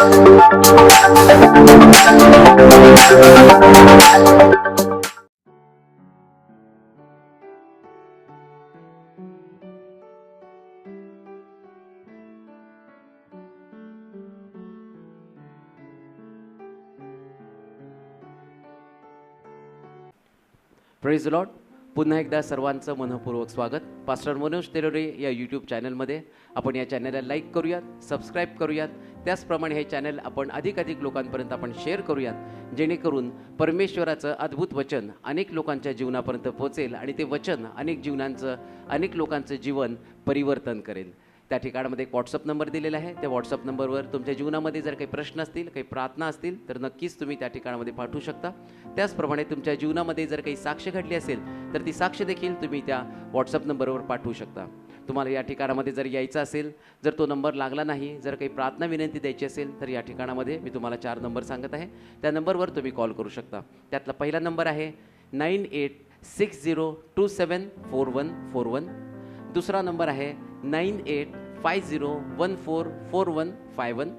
Praise Lord. पुन्हा एकदा सर्वांचं मनपूर्वक स्वागत. पास्टर मनोज तेलोरे या यूट्यूब चॅनलमध्ये. आपण या चॅनलला लाईक करूयात, सबस्क्राईब करूयात. त्याचप्रमाणे हे चॅनल आपण अधिकाधिक लोकांपर्यंत आपण शेअर करूयात, जेणेकरून परमेश्वराचं अद्भुत वचन अनेक लोकांच्या जीवनापर्यंत पोहोचेल आणि ते वचन अनेक लोकांचं जीवन परिवर्तन करेल. त्या ठिकाणामध्ये एक व्हॉट्सअप नंबर दिलेला आहे. त्या व्हॉट्सअप नंबरवर तुमच्या जीवनामध्ये जर काही प्रश्न असतील, काही प्रार्थना असतील, तर नक्कीच तुम्ही त्या ठिकाणामध्ये पाठवू शकता. त्याचप्रमाणे तुमच्या जीवनामध्ये जर काही साक्ष घडली असेल तर ती साक्ष देखील तुम्ही त्या व्हॉट्सअप नंबरवर पाठवू शकता. तुम्हाला या ठिकाणामध्ये जर यायचं असेल, जर तो नंबर लागला नाही, जर काही प्रार्थना विनंती द्यायची असेल, तर या ठिकाणामध्ये मी तुम्हाला 4 नंबर सांगत आहे. त्या नंबरवर तुम्ही कॉल करू शकता. त्यातला पहिला नंबर आहे 9860274141. दुसरा नंबर आहे 9850144151.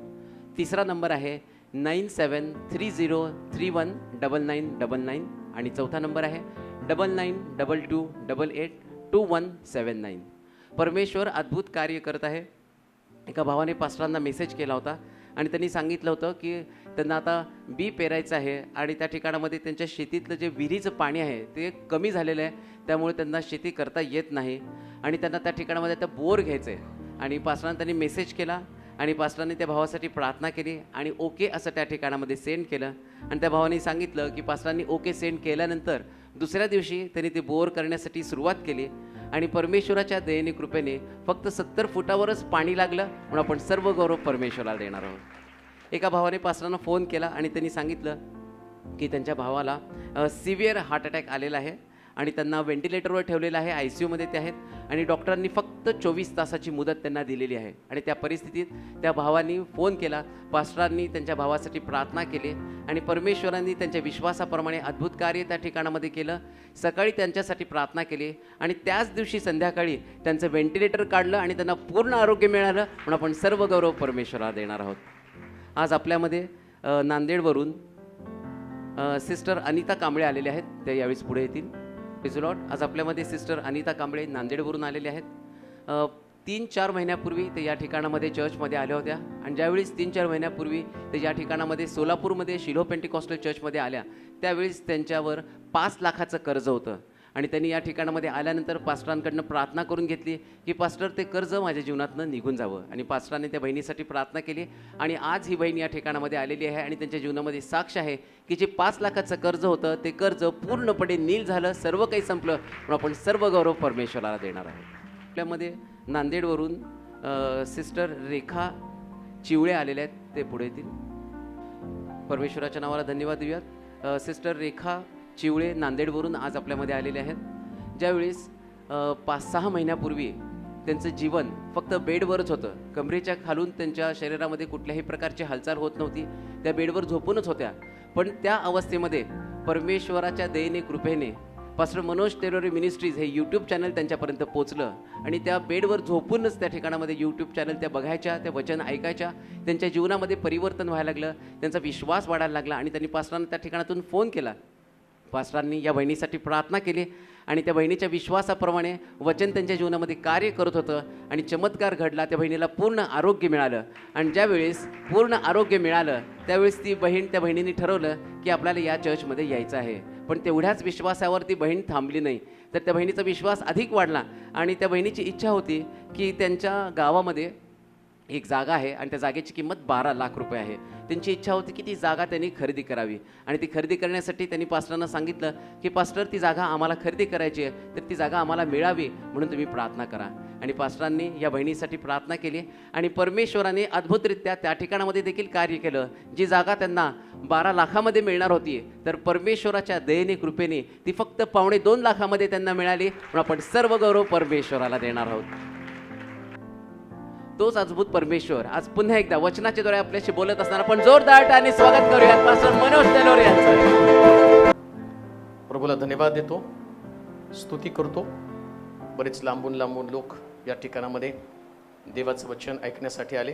तिसरा नंबर आहे 9730319999 आणि चौथा नंबर आहे 9922882179. परमेश्वर अद्भुत कार्य करत आहे. एका भावाने पास्टरांना मेसेज केला होता आणि त्यांनी सांगितलं होतं की त्यांना आता बी पेरायचं आहे आणि त्या ठिकाणामध्ये त्यांच्या शेतीतलं जे विहिरीचं पाणी आहे ते कमी झालेलं आहे, त्यामुळे त्यांना शेती करता येत नाही आणि त्यांना त्या ठिकाणामध्ये आता बोर घ्यायचं आहे. आणि पास्टरांना त्यांनी मेसेज केला आणि पास्टरांनी त्या भावासाठी प्रार्थना केली आणि ओके असं त्या ठिकाणामध्ये सेंड केलं. आणि त्या भावाने सांगितलं की पास्टरांनी ओके सेंड केल्यानंतर दुसऱ्या दिवशी त्यांनी ते बोर करण्यासाठी सुरुवात केली आणि परमेश्वराच्या दयेने कृपेने फक्त 70 फुटावरच पाणी लागलं. म्हणून आपण सर्व गौरव परमेश्वराला देणार आहोत. एका भावाने पास्टरांना फोन केला आणि त्यांनी सांगितलं की त्यांच्या भावाला सिव्हिअर हार्ट अटॅक आलेला आहे आणि त्यांना व्हेंटिलेटरवर ठेवलेलं आहे, ICUमध्ये ते आहेत आणि डॉक्टरांनी फक्त 24 तासाची मुदत त्यांना दिलेली आहे. आणि त्या परिस्थितीत त्या भावांनी फोन केला. पास्टरांनी त्यांच्या भावासाठी प्रार्थना केली आणि परमेश्वरांनी त्यांच्या विश्वासाप्रमाणे अद्भुत कार्य त्या ठिकाणामध्ये केलं. सकाळी त्यांच्यासाठी प्रार्थना केली आणि त्याच दिवशी संध्याकाळी त्यांचं व्हेंटिलेटर काढलं आणि त्यांना पूर्ण आरोग्य मिळालं. म्हणून आपण सर्व गौरव परमेश्वराला देणार आहोत. आज आपल्यामध्ये नांदेडवरून सिस्टर अनिता कांबळे आलेले आहेत. ते यावेळेस पुढे येतील. Praise Lord. आज आपल्यामध्ये सिस्टर अनिता कांबळे नांदेडवरून आलेले आहेत. 3-4 महिन्यापूर्वी ते या ठिकाणामध्ये चर्चमध्ये आल्या होत्या आणि ज्यावेळेस 3-4 महिन्यापूर्वी ते या ठिकाणामध्ये सोलापूरमध्ये शिलो पेंटिकॉस्टल चर्चमध्ये आल्या, त्यावेळेस त्यांच्यावर 5 लाखाचं कर्ज होतं आणि त्यांनी या ठिकाणामध्ये आल्यानंतर पास्टरांकडनं प्रार्थना करून घेतली की पास्टर ते कर्ज माझ्या जीवनातनं निघून जावं. आणि पास्टरांनी त्या बहिणीसाठी प्रार्थना केली आणि आज ही बहीण या ठिकाणामध्ये आलेली आहे आणि त्यांच्या जीवनामध्ये साक्ष आहे की जे 5 लाखाचं कर्ज होतं ते कर्ज पूर्णपणे नील झालं, सर्व काही संपलं. म्हणून आपण सर्व गौरव परमेश्वराला देणार आहोत. आपल्यामध्ये नांदेडवरून सिस्टर रेखा चिवळे आलेल्या आहेत. ते पुढे येतील. परमेश्वराच्या नावाला धन्यवाद देऊयात. सिस्टर रेखा चिवळे नांदेडवरून आज आपल्यामध्ये आलेले आहेत. ज्यावेळेस 5-6 महिन्यापूर्वी त्यांचं जीवन फक्त बेडवरच होतं. कमरेच्या खालून त्यांच्या शरीरामध्ये कुठल्याही प्रकारची हालचाल होत नव्हती. त्या बेडवर झोपूनच होत्या. पण त्या अवस्थेमध्ये परमेश्वराच्या दयेने कृपेने पास्टर मनोज तेलोरे मिनिस्ट्रीज हे यूट्यूब चॅनल त्यांच्यापर्यंत पोहोचलं आणि त्या बेडवर झोपूनच त्या ठिकाणामध्ये यूट्यूब चॅनल त्या बघायच्या, त्या वचन ऐकायच्या. त्यांच्या जीवनामध्ये परिवर्तन व्हायला लागलं, त्यांचा विश्वास वाढायला लागला आणि त्यांनी पास्टरांना त्या ठिकाणातून फोन केला. पास्टरांनी या बहिणीसाठी प्रार्थना केली आणि त्या बहिणीच्या विश्वासाप्रमाणे वचन त्यांच्या जीवनामध्ये कार्य करत होतं आणि चमत्कार घडला. त्या बहिणीला पूर्ण आरोग्य मिळालं आणि ज्यावेळेस पूर्ण आरोग्य मिळालं त्यावेळेस त्या बहिणीने ठरवलं की आपल्याला या चर्चमध्ये यायचं आहे. पण तेवढ्याच विश्वासावर ती बहीण थांबली नाही, तर त्या बहिणीचा विश्वास अधिक वाढला आणि त्या बहिणीची इच्छा होती की त्यांच्या गावामध्ये एक जागा आहे आणि त्या जागेची किंमत 12 लाख रुपये आहे. त्यांची इच्छा होती की ती जागा त्यांनी खरेदी करावी आणि ती खरेदी करण्यासाठी त्यांनी पास्टरांना सांगितलं की पास्टर ती जागा आम्हाला खरेदी करायची आहे, तर ती जागा आम्हाला मिळावी म्हणून तुम्ही प्रार्थना करा. आणि पास्टरांनी या बहिणीसाठी प्रार्थना केली आणि परमेश्वराने अद्भुतरित्या त्या ठिकाणामध्ये देखील कार्य केलं. जी जागा त्यांना 12 लाखामध्ये मिळणार होती, तर परमेश्वराच्या दयेने कृपेने ती फक्त 1.25-2 लाखामध्ये त्यांना मिळाली. म्हणून आपण सर्व गौरव परमेश्वराला देणार आहोत. तोच अद्भुत परमेश्वर आज पुन्हा एकदा वचनाच्या द्वारे आपल्याशी बोलत असताना आपण जोरदार टाळ्यांनी स्वागत करूयात पास्टर मनोज तेलोरे यांचं. प्रभूला धन्यवाद देतो, स्तुती करतो. बरेच लांबून लोक या ठिकाणामध्ये देवाचं वचन ऐकण्यासाठी आले.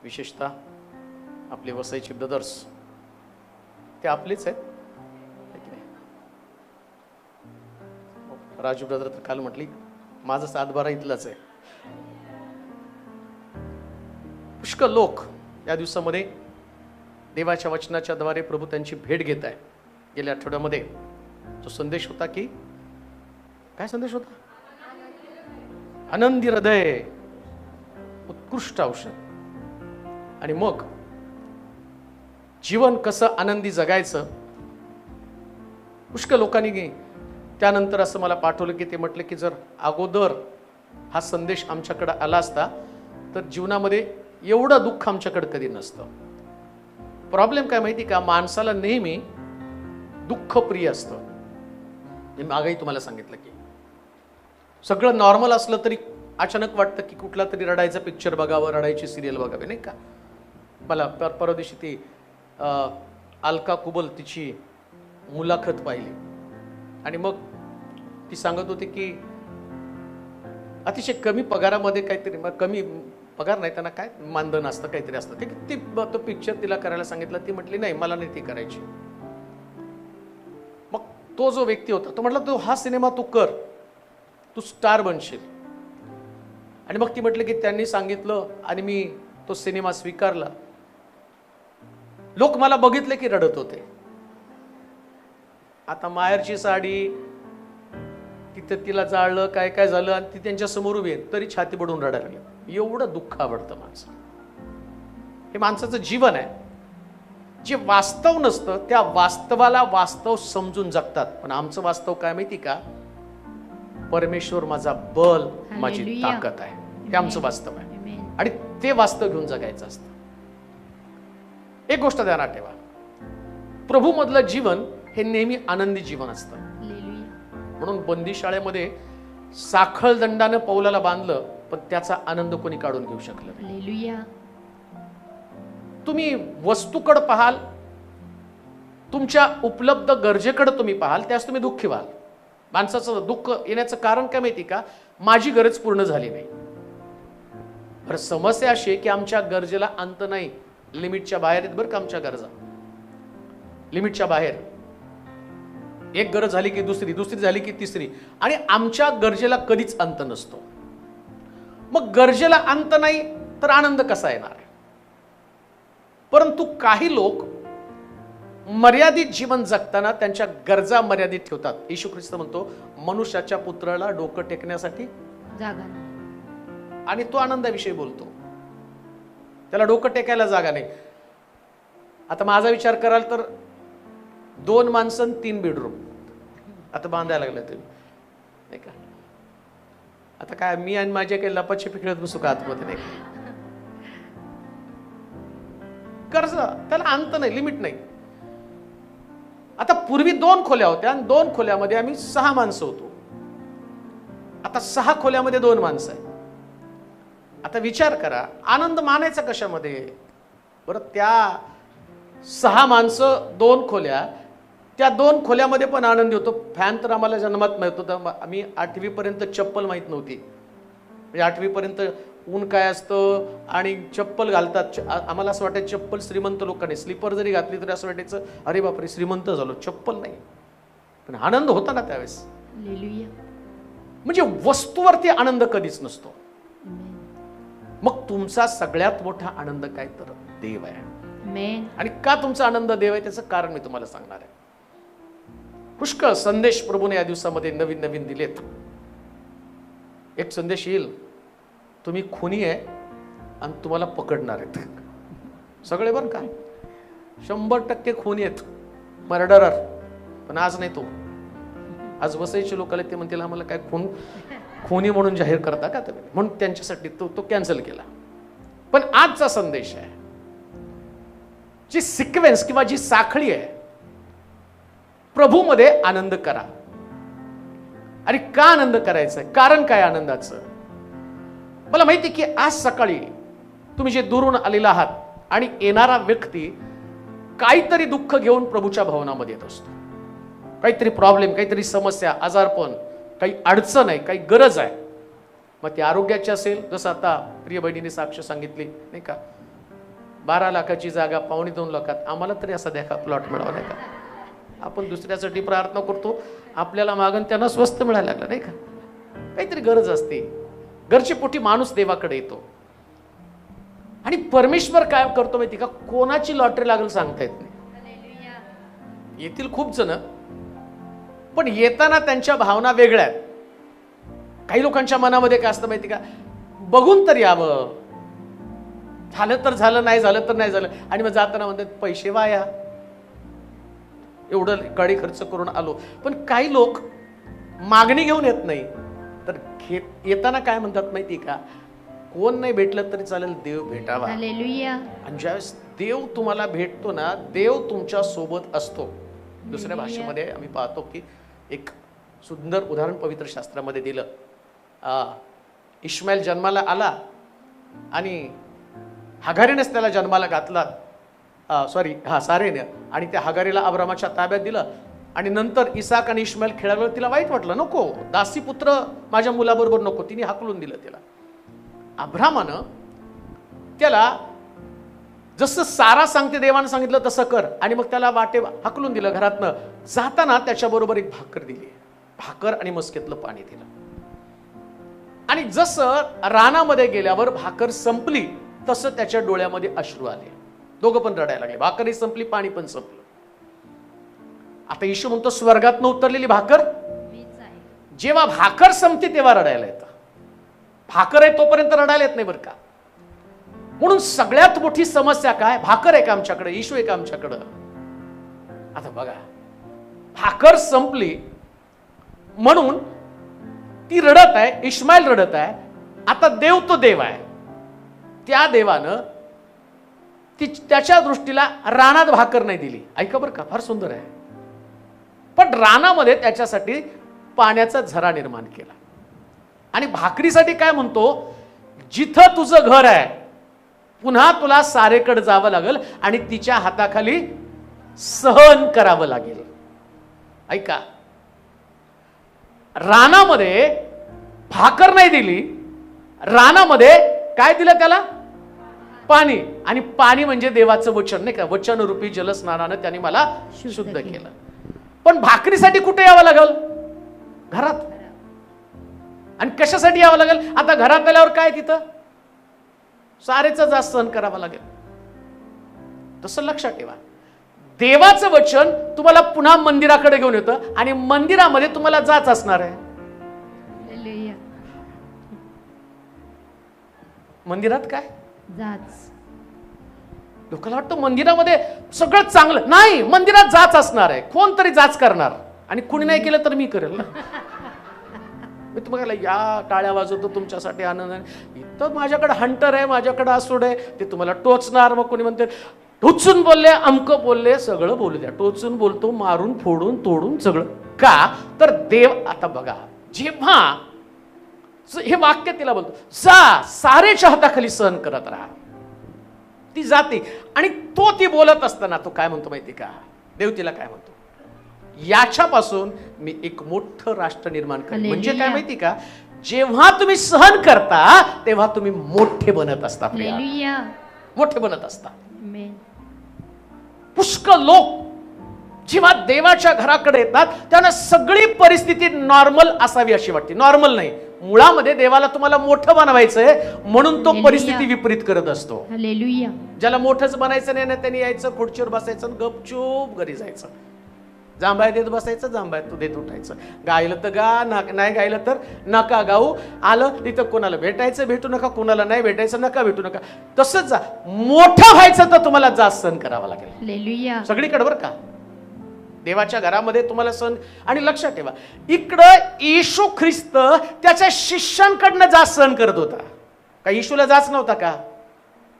विशेषतः आपले वसईचे ब्रदर्स ते आपलेच आहेत है की नाही? राजू ब्रदर तर काल म्हटली माझं 7-12 इथलाच आहे. पुष्कळ लोक या दिवसामध्ये देवाच्या वचनाच्या द्वारे प्रभू त्यांची भेट घेत आहे. गेल्या आठवड्यामध्ये जो संदेश होता की काय संदेश होता? आनंदी हृदय उत्कृष्ट औषध. आणि मग जीवन कसं आनंदी जगायचं. पुष्कळ लोकांनी त्यानंतर असं मला पाठवलं की ते म्हटलं की जर अगोदर हा संदेश आमच्याकडे आला असता तर जीवनामध्ये एवढं दुःख आमच्याकडे कधी नसतं. प्रॉब्लेम काय माहिती का, माणसाला नेहमी दुःख प्रिय असतं. मी मागेही तुम्हाला सांगितलं की सगळं नॉर्मल असलं तरी अचानक वाटतं की कुठला तरी रडायचा पिक्चर बघावं, रडायची सिरियल बघावी, नाही का. मला परवा दिवशी ती अलका कुबल तिची मुलाखत पाहिली आणि मग ती सांगत होती की अतिशय कमी पगारामध्ये काहीतरी, कमी पगार नाही, त्यांना काय मानधन असतं काहीतरी असतं ते, ती तो पिक्चर तिला करायला सांगितलं. ती म्हटली नाही मला नाही ती करायची. मग तो जो व्यक्ती होता तो म्हटला तू हा सिनेमा तू कर, तू स्टार बनशील. आणि मग ती म्हटली की त्यांनी सांगितलं आणि मी तो सिनेमा स्वीकारला. लोक मला बघितले की रडत होते. आता माहेरची साडी तिथे तिला जाळलं, काय काय झालं आणि ती त्यांच्या समोर उभी आहे तरी छाती बडून रडायला लागली. एवढं दुःख आवडतं माणसं. हे माणसाचं जीवन आहे. जे वास्तव नसतं त्या वास्तवाला वास्तव समजून जगतात. पण आमचं वास्तव काय माहिती का, परमेश्वर माझा बल, माझी ताकद आहे. हे आमचं वास्तव आहे आणि ते वास्तव घेऊन जगायचं असतं. एक गोष्ट ध्यानात ठेवा, प्रभू मधलं जीवन हे नेहमी आनंदी जीवन असतं. म्हणून बंदीशाळेमध्ये साखळदंडानं पौलाला बांधलं पण त्याचा आनंद कोणी काढून घेऊ शकलं नाही. तुम्ही वस्तूकडे पाहाल, तुमच्या उपलब्ध गरजेकडे तुम्ही पाहाल, त्यास तुम्ही दुःखी व्हाल. माणसाचं दुःख येण्याचं कारण काय माहिती का, माझी गरज पूर्ण झाली नाही. बरं, समस्या अशी आहे की आमच्या गरजेला अंत नाही. लिमिटच्या बाहेर आहेत बरं का आमच्या गरजा, लिमिटच्या बाहेर. एक गरज झाली की दुसरी, दुसरी झाली की तिसरी, आणि आमच्या गरजेला कधीच अंत नसतो. मग गरजेला अंत नाही तर आनंद कसा येणार आहे. परंतु काही लोक मर्यादित जीवन जगताना त्यांच्या गरजा मर्यादित ठेवतात. येशू ख्रिस्त म्हणतो मनुष्याच्या पुत्राला डोकं टेकण्यासाठी जागा नाही. आणि तो आनंदाविषयी बोलतो, त्याला डोकं टेकायला जागा नाही. आता माझा विचार कराल तर 2 माणसं 3 बेडरूम आता बांधायला लागलं तुम्ही, नाही का. आता काय मी आणि माझ्या काही लपाछपी खेळत बसू का आतमध्ये, नाही. कर्ज त्याला अंत नाही, लिमिट नाही. आता पूर्वी 2 खोल्या होत्या आणि 2 खोल्यामध्ये आम्ही 6 माणसं होतो. आता 6 खोल्यामध्ये 2 माणसं आहे. आता विचार करा आनंद मानायचा कशामध्ये. बरं, त्या 6 माणसं 2 खोल्या, त्या 2 खोल्यामध्ये पण आनंद होतो. फॅन तर आम्हाला जन्मात माहित होता. आम्ही 8वी पर्यंत चप्पल माहित नव्हती. म्हणजे 8वी पर्यंत ऊन काय असतं आणि चप्पल घालतात. आम्हाला असं वाटायचं चप्पल श्रीमंत लोकांनी, स्लीपर जरी घातली तरी असं वाटायचं अरे बापरे श्रीमंत झालो, चप्पल नाही. पण आनंद होता ना त्यावेळेस. म्हणजे वस्तूवरती आनंद कधीच नसतो. मग तुमचा सगळ्यात मोठा आनंद काय तर देव आहे. आणि का तुमचा आनंद देव आहे त्याचं कारण मी तुम्हाला सांगणार आहे. पुष्कळ संदेश प्रभूने या दिवसामध्ये नवीन नवीन दिलेत. एक संदेश येईल, तुम्ही खुनी आहे आणि तुम्हाला पकडणार आहेत सगळे, बरं का. 100% खुनी आहेत, मर्डरर. पण आज नाही तो. आज वसईचे लोक आले ते म्हणतील आम्हाला काय खुनी म्हणून जाहीर करता का तुम्ही, म्हणून त्यांच्यासाठी तो कॅन्सल केला. पण आजचा संदेश आहे, जी सिक्वेन्स किंवा जी साखळी आहे, प्रभूमध्ये आनंद करा. आणि का आनंद करायचा आहे, कारण काय आनंदाचं. मला माहिती की आज सकाळी तुम्ही जे दुरून आलेला आहात आणि येणारा व्यक्ती काहीतरी दुःख घेऊन प्रभूच्या भवनामध्ये येत असतो. काहीतरी प्रॉब्लेम, काहीतरी समस्या, आजारपण, काही अडचण आहे, काही गरज आहे. मग ती आरोग्याची असेल, जसं आता प्रिय बहिणीने साक्ष सांगितली, नाही का. 12 लाखाची जागा 2.25 लाखात, आम्हाला तरी असा द्या का प्लॉट मिळावा नाही का? आपण दुसऱ्यासाठी प्रार्थना करतो, आपल्याला मागून त्यांना स्वस्त मिळायला लागलं नाही का? काहीतरी गरज असते, गरजेपोटी माणूस देवाकडे येतो. आणि परमेश्वर काय करतो माहिती का? कोणाची लॉटरी लागेल सांगता येत नाही. येतील खूप जण, पण येताना त्यांच्या भावना वेगळ्या आहेत. काही लोकांच्या मनामध्ये काय असतं माहिती का? बघून तर यावं, झालं तर झालं, नाही झालं तर नाही झालं, आणि मग जाताना म्हणतात पैसे वाया, एवढं गाडी खर्च करून आलो. पण काही लोक मागणी घेऊन येत नाही, तर येताना काय म्हणतात माहिती का? कोण नाही भेटलं तरी चालेल, देव भेटावा. आणि ज्यावेळेस देव तुम्हाला भेटतो ना, देव तुमच्या सोबत असतो. दुसऱ्या भाषेमध्ये आम्ही पाहतो की एक सुंदर उदाहरण पवित्र शास्त्रामध्ये दिलं. इश्माईल जन्माला आला आणि हगारीनेच त्याला जन्माला घातला, सारेने, आणि त्या हगारीला अब्रामाच्या ताब्यात दिलं. आणि नंतर इसाक आणि इश्माईल खेळायला तिला वाईट वाटलं, नको दासी पुत्र माझ्या मुलाबरोबर नको, तिने हाकलून दिलं तिला. अब्रामानं त्याला जसं सारा सांगते देवानं सांगितलं तसं कर, आणि मग त्याला वाटे हाकलून दिलं घरातनं. जाताना त्याच्याबरोबर एक भाकर दिली, भाकर आणि मस्केतलं पाणी दिलं. आणि जसं रानामध्ये गेल्यावर भाकर संपली तसं त्याच्या डोळ्यामध्ये अश्रू आले, दोघं पण रडायला लागले. भाकरही संपली, पाणी पण संपलं. आता येशू म्हणतो स्वर्गातनं उतरलेली भाकर, जेव्हा भाकर संपते तेव्हा रडायला येतं. भाकर आहे तोपर्यंत रडायला येत नाही बरं का. म्हणून सगळ्यात मोठी समस्या काय? भाकर आहे का आमच्याकडे, येशू आहे का आमच्याकडं? आता बघा, भाकर संपली म्हणून ती रडत आहे, इश्माईल रडत आहे. आता देव तो देव आहे, त्या देवानं त्याच्या दृष्टीला रानात भाकर नाही दिली. ऐका बरं का, फार सुंदर आहे. पण रानामध्ये त्याच्यासाठी पाण्याचा झरा निर्माण केला. आणि भाकरीसाठी काय म्हणतो? जिथं तुझं घर आहे पुन्हा तुला सारेकडे जावं लागेल आणि तिच्या हाताखाली सहन करावं लागेल. ऐका, रानामध्ये भाकर नाही दिली, रानामध्ये काय दिलं त्याला? पाणी. आणि पाणी म्हणजे देवाचं वचन नाही का? वचनरूपी जलस्नानानं त्याने मला शुद्ध केलं. पण भाकरीसाठी कुठे यावं लागल? घरात. आणि कशासाठी यावं लागेल? आता घरात आल्यावर काय तिथं सारेचा जास्त सहन करावा लागेल. तसं लक्षात ठेवा, देवाचं वचन तुम्हाला पुन्हा मंदिराकडे घेऊन येतं आणि मंदिरामध्ये तुम्हाला जाच असणार आहे. मंदिरात काय जाच? लोकांना वाटतं मंदिरामध्ये सगळं चांगलं नाही, मंदिरात जाच असणार आहे. कोणतरी जाच करणार, आणि कुणी नाही केलं तर मी करेल ना. मी तुम्हाला या टाळ्या वाजवतो तुमच्यासाठी आनंद आहे. इथं माझ्याकडे हंटर आहे, माझ्याकडे आसूड आहे, ते तुम्हाला टोचणार. मग कोणी म्हणते टोचून बोलले, अमकं बोलले, सगळं बोलू द्या. टोचून बोलतो, मारून फोडून तोडून सगळं. का तर देव, आता बघा, जेव्हा हे वाक्य तिला बोलतो, जा सारेच्या हाताखाली सहन करत राहा, ती जाते. आणि तो ती बोलत असताना तो काय म्हणतो माहिती का? देव तिला काय म्हणतो? याच्यापासून मी एक मोठं राष्ट्र निर्माण करेन. म्हणजे काय माहिती का? जेव्हा तुम्ही सहन करता तेव्हा तुम्ही मोठे बनत असता, मोठे बनत असता. पुष्कळ लोक जेव्हा देवाच्या घराकडे येतात त्यांना सगळी परिस्थिती नॉर्मल असावी अशी वाटते. नॉर्मल नाही, मुळामध्ये देवाला तुम्हाला मोठं बनवायचंय म्हणून तो परिस्थिती विपरीत करत असतो. ज्याला मोठंच बनायचं नाही ना, त्यांनी यायचं, खुर्चीवर बसायचं, गपचूप घरी जायचं. जांभळ्या देत बसायचं, जांभळ्या तू देत उठायचं. गायलं तर गा, नाही गायलं तर नका गाऊ. आलं तिथं कोणाला भेटायचं भेटू नका, कोणाला नाही भेटायचं नका भेटू नका. तसंच जा. मोठं व्हायचं तर तुम्हाला जास्त सहन करावा लागेल सगळीकडे बरं का. देवाच्या घरामध्ये तुम्हाला सण. आणि लक्षात ठेवा, इकडं येशू ख्रिस्त त्याच्या शिष्यांकडनं जास्त सहन करत होता का? येशूला जाच नव्हता का?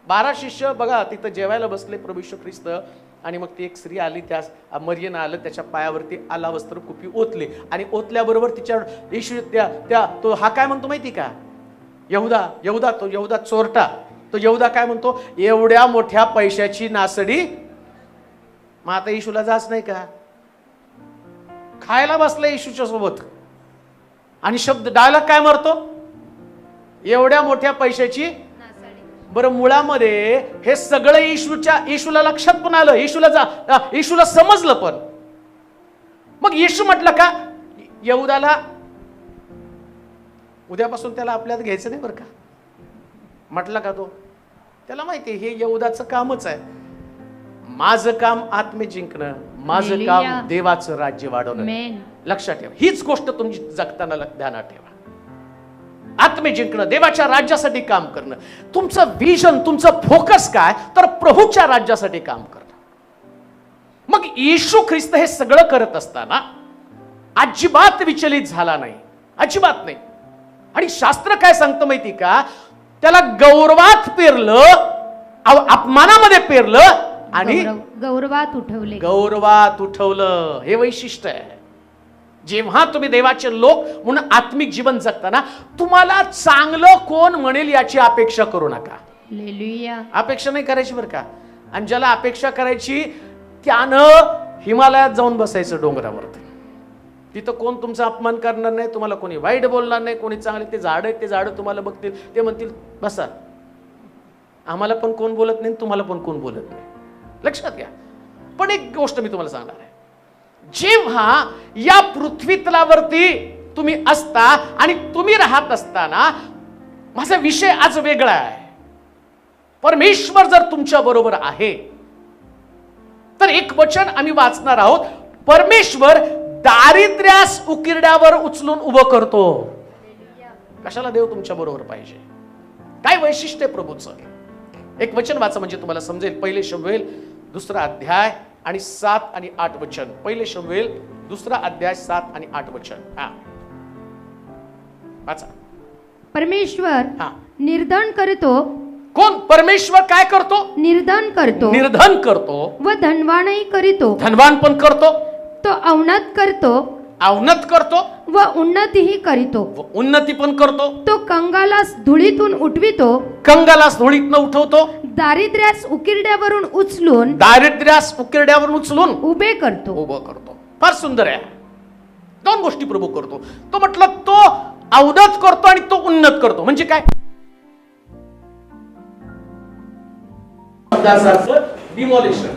12 शिष्य बघा तिथं जेवायला बसले प्रभू येशू ख्रिस्त, आणि मग ती एक स्त्री आली, त्या मरियेनं आलं, त्याच्या पायावरती आला वस्त्र कुपी ओतले, आणि ओतल्याबरोबर तिच्या येशू तो हा काय म्हणतो माहिती का? यहुदा तो यहुदा चोरटा, तो यहुदा काय म्हणतो? एवढ्या मोठ्या पैशाची नासडी. मग आता येशूला जाच नाही का? खायला बसला येशूच्या सोबत, आणि शब्द डायलॉग काय मारतो? एवढ्या मोठ्या पैशाची. बरं, मुळामध्ये हे सगळं येशूला लक्षात पण आलं, येशूला समजलं पण. मग येशू म्हटलं का यहूदाला उद्यापासून त्याला आपल्यात घ्यायचं नाही बरं का, म्हटलं का तो? त्याला माहिती हे यहूदाचं कामच आहे. माझं काम आत्मे जिंकणं, माझं काम देवाचं राज्य वाढवणं. लक्षात ठेवा, हीच गोष्ट तुमची जगताना ध्यानात ठेवा. आत्मे जिंकणं, देवाच्या राज्यासाठी काम करणं. तुमचं विजन, तुमचं फोकस काय? तर प्रभूच्या राज्यासाठी काम करणं. मग येशू ख्रिस्त हे सगळं करत असताना अजिबात विचलित झाला नाही, अजिबात नाही. आणि शास्त्र काय सांगतं माहिती का? त्याला गौरवात पेरलं, अपमानामध्ये पेरलं आणि गौरवात उठवलं. हे वैशिष्ट्य आहे. जेव्हा तुम्ही देवाचे लोक म्हणून आत्मिक जीवन जगताना तुम्हाला चांगलं कोण म्हणेल याची अपेक्षा करू नका. अपेक्षा नाही करायची बरं का. आणि ज्याला अपेक्षा करायची त्यानं हिमालयात जाऊन बसायचं डोंगरावरती. तिथं कोण तुमचा अपमान करणार नाही, तुम्हाला कोणी वाईट बोलणार नाही, कोणी चांगले. ते झाड आहेत, ते झाड तुम्हाला बघतील, ते म्हणतील बसा, आम्हाला पण कोण बोलत नाही, तुम्हाला पण कोण बोलत नाही. लक्षात घ्या. पण एक गोष्ट मी तुम्हाला सांगणार आहे, जेव्हा या पृथ्वी तलावरती तुम्ही असता आणि तुम्ही राहत असताना, माझा विषय आज वेगळा आहे. परमेश्वर जर तुमच्या बरोबर आहे तर एक वचन आम्ही वाचणार आहोत. परमेश्वर दारिद्र्यास उकिरड्यावर उचलून उभं करतो. कशाला देव तुमच्या बरोबर पाहिजे? काय वैशिष्ट्य प्रभूचं? एक वचन वाचा म्हणजे तुम्हाला समजेल. पहिले शमूएल 2 अध्याय आणि 7 आणि 8 वचन. पहिले शमूएल 2 अध्याय 7 आणि 8 वचन. हा वाचा. परमेश्वर निर्धन करतो. कोण? परमेश्वर काय करतो? निर्धन करतो. निर्धन करतो व धनवानही करीतो. धनवान पण करतो. तो अवनत करतो. अवनत करतो व उन्नतीही करीतो. उन्नती पण करतो. तो कंगालास धुळीतून उठवितो. कंगालास धुळीतून उठवतो. दारिद्र्यास उकिरड्यावरून उचलून उभे करतो. उभं करतो. फार सुंदर आहे. दोन गोष्टी प्रभू करतो. तो म्हटलं तो अवनत करतो आणि तो उन्नत करतो. म्हणजे काय? डिमॉलिशन.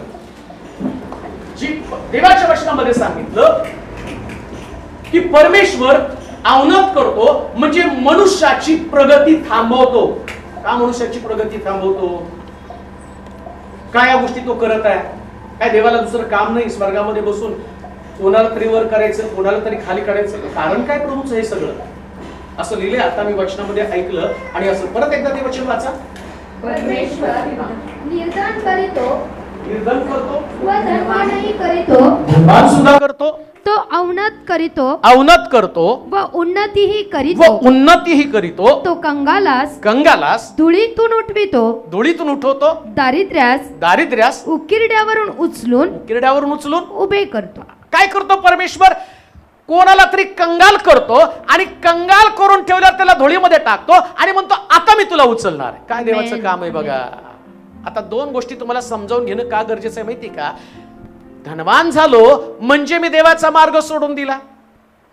देवाच्या वचनामध्ये सांगितलं की परमेश्वर अवनत करतो म्हणजे मनुष्याची प्रगती थांबवतो. का मनुष्याची प्रगती थांबवतो? काय या गोष्टी तो करत आहे? काय देवाला दुसरं काम नाही स्वर्गामध्ये बसून कोणाला तरी वर करायचं, कोणाला तरी खाली काढायचं? कारण काय प्रभूचं हे सगळं? असं लिहिलंय. आता मी वचनामध्ये ऐकलं आणि असं परत एकदा ते वचन वाचा. परमेश्वर निर्धन करीतो. निर्धन करतो व धनवानही करीतो. धनवान सुद्धा करतो. तो अवनत करीतो. अवनत करतो व उन्नतीही व करीतो. उन्नतीही करीतो. तो कंगालास धुळीतून उठवतो. दारिद्र्यास उकिरड्यावरून उचलून उभे करतो. काय करतो परमेश्वर? कोणाला तरी कंगाल करतो आणि कंगाल करून ठेवल्यावर त्याला धुळीमध्ये टाकतो आणि म्हणतो आता मी तुला उचलणार. काय देवाचं काम आहे बघा. आता दोन गोष्टी तुम्हाला समजावून घेणं का गरजेचं आहे माहिती का? धनवान झालो म्हणजे मी देवाचा मार्ग सोडून दिला.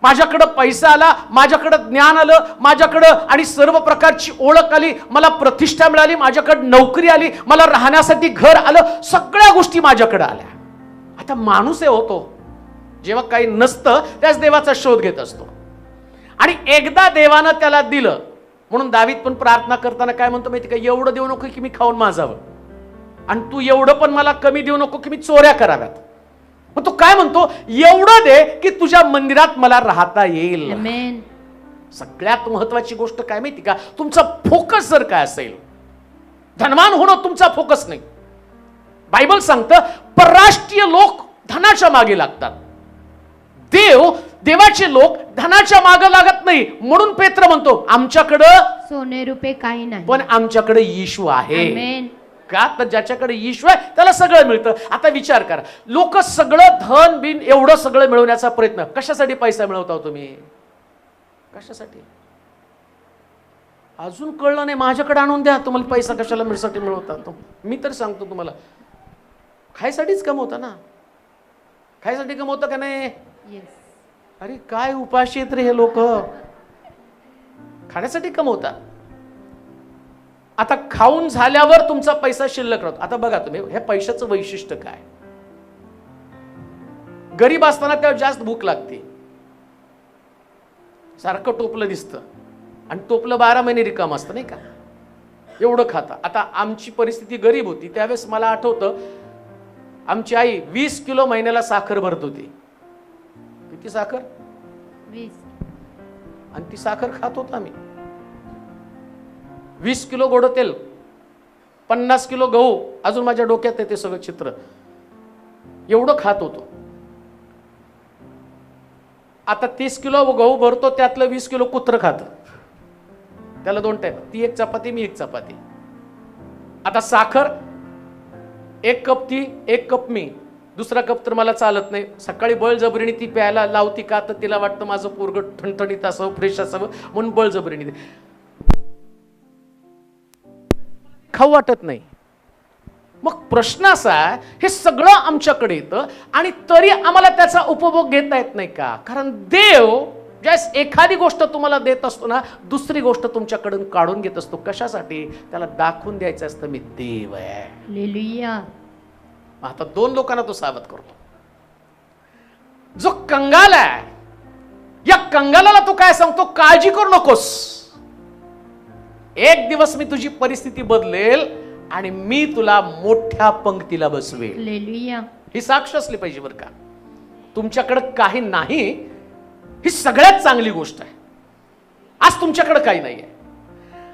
माझ्याकडं पैसा आला, माझ्याकडं ज्ञान आलं, माझ्याकडं आणि सर्व प्रकारची ओळख आली, मला प्रतिष्ठा मिळाली, माझ्याकडे नोकरी आली, मला राहण्यासाठी घर आलं, सगळ्या गोष्टी माझ्याकडे आल्या. आता माणूस आहे होतो जेव्हा काही नसतं त्याच देवाचा शोध घेत असतो. आणि एकदा देवानं त्याला दिलं म्हणून दावीद पण प्रार्थना करताना काय म्हणतो माहिती का? एवढं देऊ नको की मी खाऊन माझावं, आणि तू एवढं पण मला कमी देऊ नको की मी चोऱ्या कराव्यात. मग तो काय म्हणतो? एवढं दे की तुझ्या मंदिरात मला राहता येईल. सगळ्यात महत्वाची गोष्ट काय माहिती का? तुमचा फोकस जर काय असेल, धनवान होणं तुमचा फोकस नाही. बायबल सांगतं परराष्ट्रीय लोक धनाच्या मागे लागतात, देवाचे लोक धनाच्या मागे लागत नाही. म्हणून पेत्र म्हणतो आमच्याकडं सोने रुपये काही नाही, पण आमच्याकडे येशू आहे. का? तर ज्याच्याकडे येशू आहे त्याला सगळं मिळतं. आता विचार करा, लोक सगळं धन बिन एवढं सगळं मिळवण्याचा प्रयत्न, कशासाठी पैसा मिळवता तुम्ही? कशासाठी? अजून कळलं नाही. माझ्याकडे आणून द्या, तुम्हाला पैसा कशाला मिळसाठी मिळवता? मी तर सांगतो तुम्हाला, खायसाठीच कमवता ना. खायसाठी कमवता का नाही? अरे काय उपाशी आहेत रे हे लोक, खाण्यासाठी कमवतात. आता खाऊन झाल्यावर तुमचा पैसा शिल्लक राहतो. आता बघा तुम्ही हे पैशाचं वैशिष्ट्य काय. गरीब असताना त्याला जास्त भूक लागते, सारखं टोपलं दिसतं आणि टोपलं 12 महिने रिकाम असतं नाही का, एवढं खाता. आता आमची परिस्थिती गरीब होती त्यावेळेस मला आठवतं आमची आई 20 किलो महिन्याला साखर भरत होती. किती साखर? 20. आणि ती साखर खात होतो आम्ही. 20 किलो गोड तेल, 50 किलो गहू, अजून माझ्या डोक्यात आहे ते सगळं चित्र, एवढं खात होतो. आता 30 किलो गहू भरतो, त्यातलं 20 किलो कुत्र खात, त्याला 2 टाइम, ती एक चपाती मी एक चपाती. आता साखर 1 कप ती 1 कप मी, दुसरा कप तर मला चालत नाही. सकाळी बळजबरीने ती प्यायला लावती का, तर तिला वाटतं माझं पोरगं ठणठणीत असावं, फ्रेश असावं म्हणून बळजबरीने खाऊ वाटत नाही. मग प्रश्न असा आहे, हे सगळं आमच्याकडे येतं आणि तरी आम्हाला त्याचा उपभोग घेता येत नाही का? कारण देव ज्यावेळेस एखादी गोष्ट तुम्हाला देत असतो ना, दुसरी गोष्ट तुमच्याकडून काढून घेत असतो. कशासाठी? त्याला दाखवून द्यायचं असतं मी देव आहे. हालेलुया. आता 2 लोकांना तो सावध करतो. जो कंगाल आहे, या कंगालाला तो काय सांगतो? काळजी करू नकोस, एक दिवस मी तुझी परिस्थिती बदलेल आणि मी तुला मोठ्या पंक्तीला बसवेल. हालेलुया. ही साक्ष असली पाहिजे बरं का. तुमच्याकडे काही नाही ही सगळ्यात चांगली गोष्ट आहे. आज तुमच्याकडे काही नाही आहे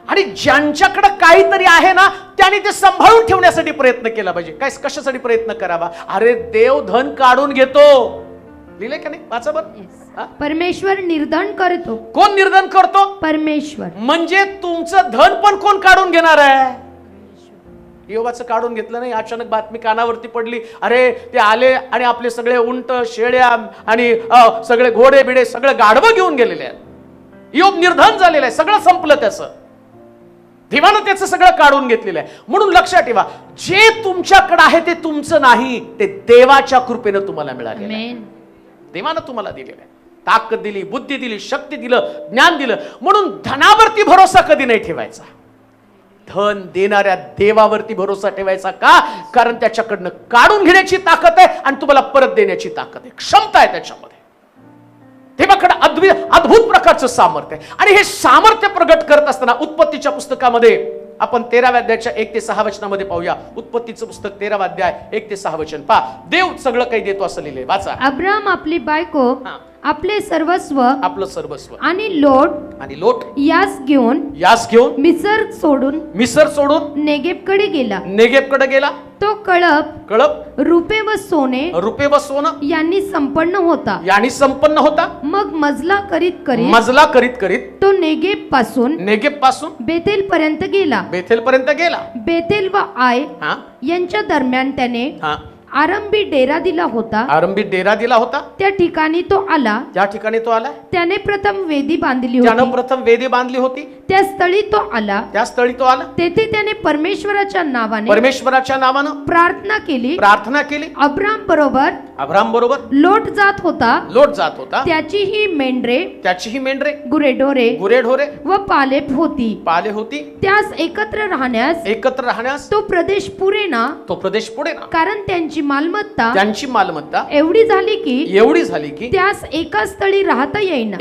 आणि ज्यांच्याकडे काहीतरी आहे ना, त्यांनी ते सांभाळून ठेवण्यासाठी प्रयत्न केला पाहिजे. काय कशासाठी प्रयत्न करावा? अरे देव धन काढून घेतो, लिहिलंय का नाही? वाचा बरं. परमेश्वर निर्धन करतो. कोण निर्धन करतो? परमेश्वर. म्हणजे तुमचं धन पण कोण काढून घेणार आहे? योबाचं काढून घेतलं नाही. अचानक बातमी कानावरती पडली, अरे ते आले आणि आपले सगळे उंट, शेळ्या आणि सगळे घोडे बिडे सगळे गाढवं घेऊन गेलेले आहेत. योब निर्धन झालेला आहे, सगळं संपलं त्याचं. देवानं त्याचं सगळं काढून घेतलेलं आहे. म्हणून लक्षात ठेवा, जे तुमच्याकडे आहे ते तुमचं नाही, ते देवाच्या कृपेनं तुम्हाला मिळालेलं आहे. देवानं तुम्हाला दिलेलं आहे. ताकद दिली, बुद्धी दिली, शक्ती दिलं, ज्ञान दिलं. म्हणून धनावरती भरोसा कधी नाही ठेवायचा. धन देणाऱ्या देवावरती भरोसा ठेवायचा. का? कारण त्याच्याकडनं काढून घेण्याची ताकद आहे आणि तुम्हाला परत देण्याची ताकद आहे, क्षमता आहे त्याच्यामध्ये. देवाकडे अद्भुत प्रकारचं सामर्थ्य आहे. आणि हे सामर्थ्य प्रगट करत असताना उत्पत्तीच्या पुस्तकामध्ये आपण 13व्या अध्यायाच्या 1 ते 6 वचनामध्ये पाहूया. उत्पत्तीचं पुस्तक 13वा अध्याय 1 ते 6 वचन पहा. देव सगळं काही देतो असं लिहिलंय, वाचा. अब्राम आपली बायको, आपले सर्वस्व, आपलं सर्वस्व आणि लोट यास घेऊन मिसर सोडून नेगेबकडे गेला. तो कळप रुपे व सोनं यांनी संपन्न होता. मग मजला करीत करीत तो नेगेब पासून बेतेल पर्यंत गेला. बेतेल व आय यांच्या दरम्यान त्याने आरंभी डेरा दिला होता. त्या ठिकाणी तो आला. त्याने प्रथम वेदी बांधली होती. त्या स्थळी तो आला. तेथे त्याने परमेश्वराच्या नावानं प्रार्थना केली. अब्राम बरोबर लोट जात होता. त्याची ही मेंढरे गुरेढोरे व पालेप होती. त्यास एकत्र राहण्यास तो प्रदेश पुरेना. कारण त्यांची मालमत्ता एवढी झाली की त्यास एका स्थळी राहता येईना.